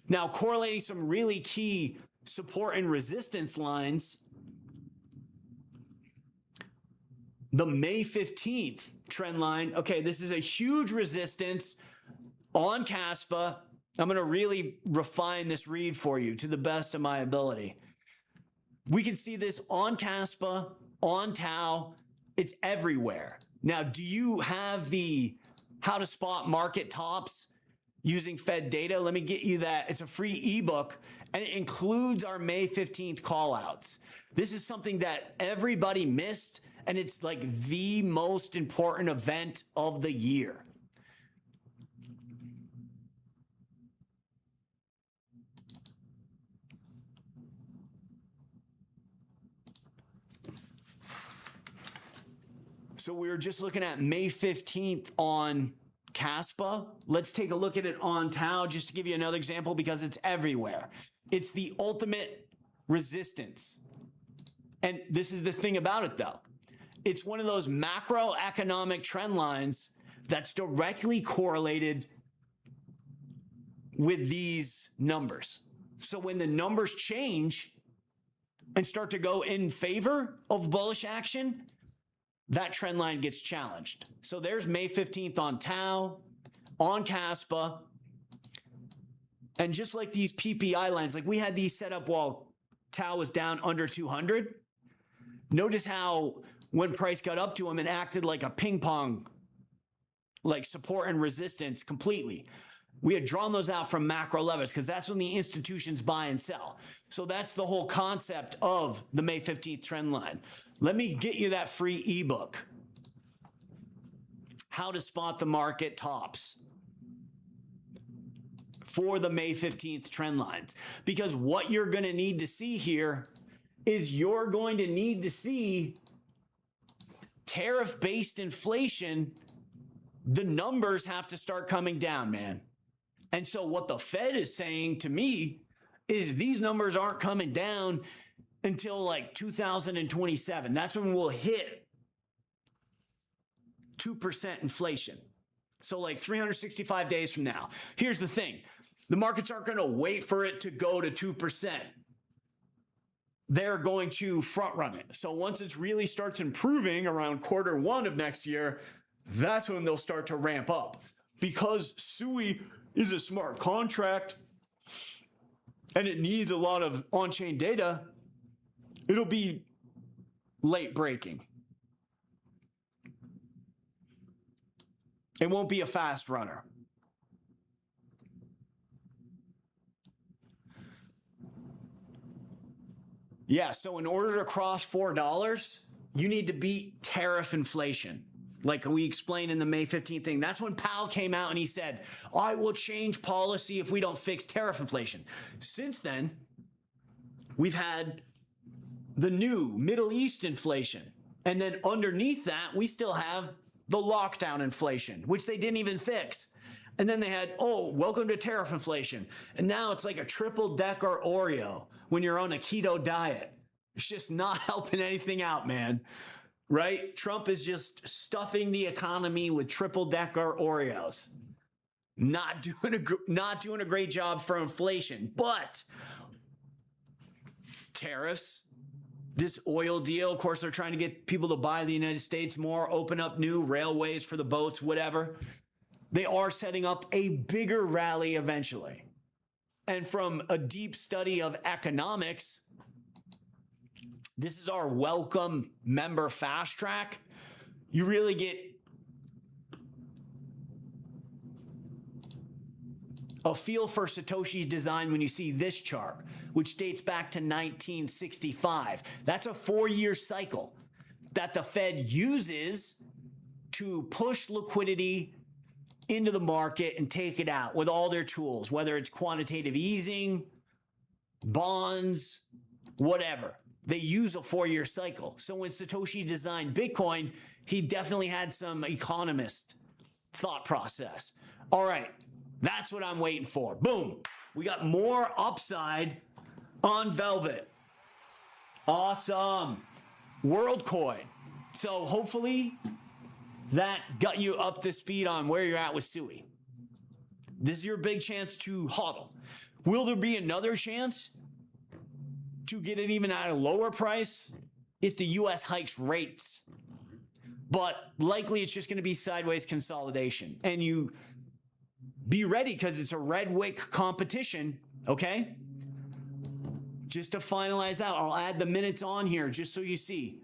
Now, correlating some really key support and resistance lines, the May 15th trend line. Okay, this is a huge resistance on Kaspa. I'm going to really refine this read for you to the best of my ability. We can see this on Kaspa, on TAO. It's everywhere. Now, do you have the how to spot market tops using Fed data? Let me get you that. It's a free ebook and it includes our May 15th callouts. This is something that everybody missed. And it's like the most important event of the year. So we were just looking at May 15th on Kaspa. Let's take a look at it on TAO just to give you another example because it's everywhere. It's the ultimate resistance. And this is the thing about it though. It's one of those macroeconomic trend lines that's directly correlated with these numbers. So when the numbers change and start to go in favor of bullish action, that trend line gets challenged. So there's May 15th on TAO, on Kaspa. And just like these PPI lines, like we had these set up while TAO was down under 200. Notice how when price got up to them, it acted like a ping pong, like support and resistance completely. We had drawn those out from macro levels because that's when the institutions buy and sell. So that's the whole concept of the May 15th trend line. Let me get you that free ebook. How to spot the market tops for the May 15th trend lines. Because what you're going to need to see here is you're going to need to see tariff-based inflation. The numbers have to start coming down, man. And so what the Fed is saying to me is these numbers aren't coming down until like 2027. That's when we'll hit 2% inflation. So like 365 days from now. Here's the thing. The markets aren't going to wait for it to go to 2%. They're going to front run it. So once it really starts improving around Q1 of next year, that's when they'll start to ramp up. Because SUI is a smart contract and it needs a lot of on-chain data, it'll be late breaking. It won't be a fast runner. Yeah, so in order to cross $4, you need to beat tariff inflation. Like we explained in the May 15th thing. That's when Powell came out and he said, I will change policy if we don't fix tariff inflation. Since then, we've had the new Middle East inflation. And then underneath that, we still have the lockdown inflation, which they didn't even fix. And then they had, oh, welcome to tariff inflation. And now it's like a triple decker Oreo when you're on a keto diet. It's just not helping anything out, man. Right? Trump is just stuffing the economy with triple decker Oreos. Not doing a great job for inflation, but tariffs, this oil deal, of course, they're trying to get people to buy the United States more, open up new railways for the boats, whatever. They are setting up a bigger rally eventually. And from a deep study of economics, this is our welcome member fast track. You really get a feel for Satoshi's design when you see this chart, which dates back to 1965. That's a 4-year cycle that the Fed uses to push liquidity into the market and take it out with all their tools, whether it's quantitative easing, bonds, whatever. They use a 4-year cycle. So when Satoshi designed Bitcoin, he definitely had some economist thought process. All right, that's what I'm waiting for. Boom. We got more upside on Velvet. Awesome. WorldCoin. So hopefully that got you up to speed on where you're at with SUI. This is your big chance to hodl. Will there be another chance to get it even at a lower price if the US hikes rates? But likely it's just going to be sideways consolidation. And you be ready because it's a red wick competition, okay? Just to finalize out, I'll add the minutes on here just so you see.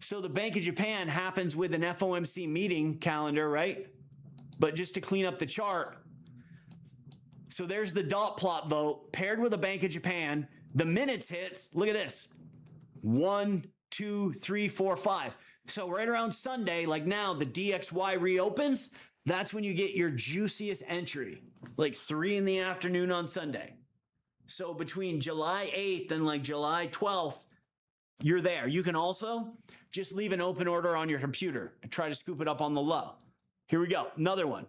So the Bank of Japan happens with an FOMC meeting calendar, right? But just to clean up the chart. So there's the dot plot vote paired with the Bank of Japan. The minutes hits, look at this. 1, 2, 3, 4, 5. So right around Sunday, like now, the DXY reopens. That's when you get your juiciest entry, like 3 in the afternoon on Sunday. So between July 8th and like July 12th, you're there. You can also just leave an open order on your computer and try to scoop it up on the low. Here we go. Another one.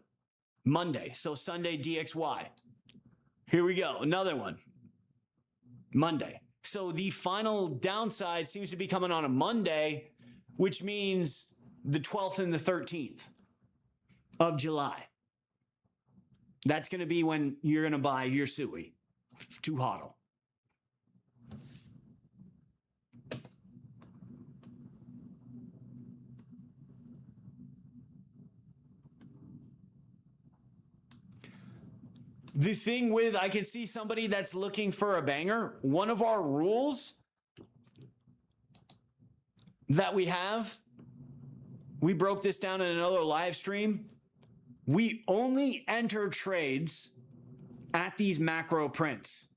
Monday. So Sunday DXY. Here we go. Another one. Monday. So the final downside seems to be coming on a Monday, which means the 12th and the 13th of July. That's going to be when you're going to buy your SUI to HODL. The thing with, I can see somebody that's looking for a banger. One of our rules that we have, we broke this down in another live stream. We only enter trades at these macro prints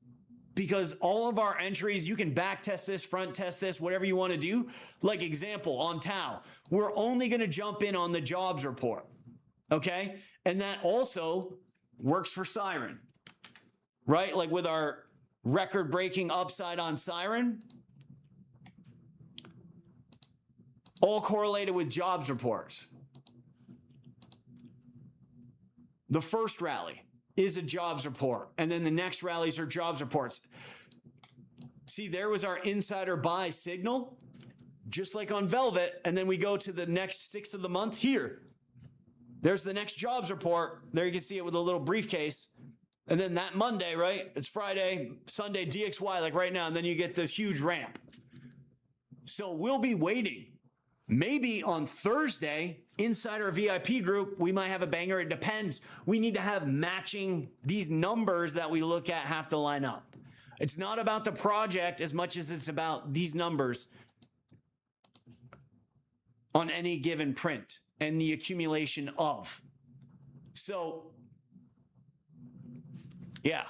because all of our entries, you can back test this, front test this, whatever you want to do. Like example on TAO, we're only going to jump in on the jobs report. Okay. And that also works for Siren, right? Like with our record breaking upside on Siren, all correlated with jobs reports. The first rally is a jobs report, and then the next rallies are jobs reports. See, there was our insider buy signal, just like on Velvet, and then we go to the next 6th of the month here. There's the next jobs report. There you can see it with a little briefcase. And then that Monday, right? It's Friday, Sunday, DXY, like right now. And then you get this huge ramp. So we'll be waiting. Maybe on Thursday, Insider VIP group, we might have a banger. It depends. We need to have matching. These numbers that we look at have to line up. It's not about the project as much as it's about these numbers on any given print and the accumulation of. So, yeah,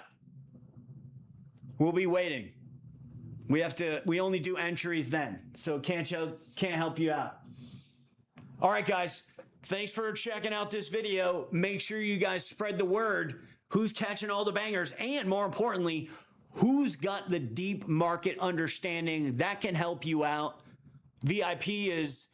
we'll be waiting. We only do entries then, so can't help you out. All right, guys, thanks for checking out this video. Make sure you guys spread the word. Who's catching all the bangers? And more importantly, who's got the deep market understanding that can help you out? VIP is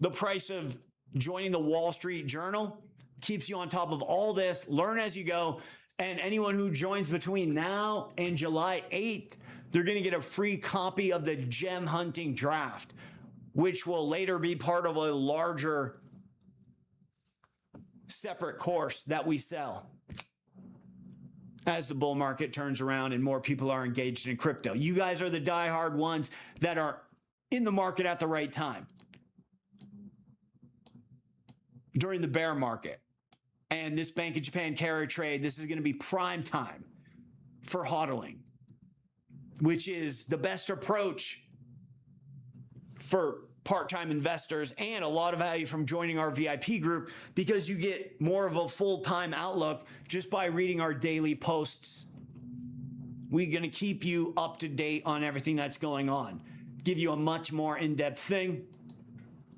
the price of joining the Wall Street Journal. Keeps you on top of all this. Learn as you go. And anyone who joins between now and July 8th, they're going to get a free copy of the Gem Hunting Draft, which will later be part of a larger separate course that we sell as the bull market turns around and more people are engaged in crypto. You guys are the diehard ones that are in the market at the right time during the bear market. And this Bank of Japan carry trade, this is going to be prime time for hodling, which is the best approach for part-time investors and a lot of value from joining our VIP group because you get more of a full-time outlook just by reading our daily posts. We're going to keep you up to date on everything that's going on, give you a much more in-depth thing.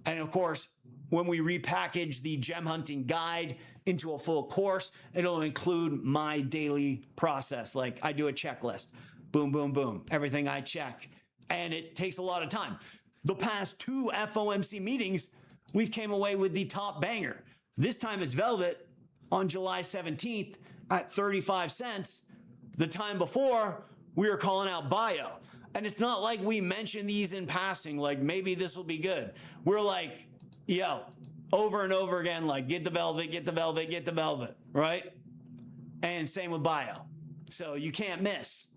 And of course, when we repackage the gem hunting guide into a full course, it'll include my daily process. Like I do a checklist, boom, boom, boom, everything I check. And it takes a lot of time. The past 2 FOMC meetings, we've came away with the top banger. This time it's Velvet on July 17th at 35 cents. The time before, we were calling out Bio. And it's not like we mentioned these in passing, like maybe this will be good. We're like, yo, over and over again, like get the Velvet, get the Velvet, get the Velvet, right? And same with Bio. So you can't miss.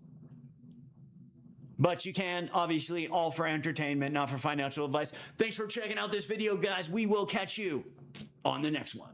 But you can, obviously, all for entertainment, not for financial advice. Thanks for checking out this video, guys. We will catch you on the next one.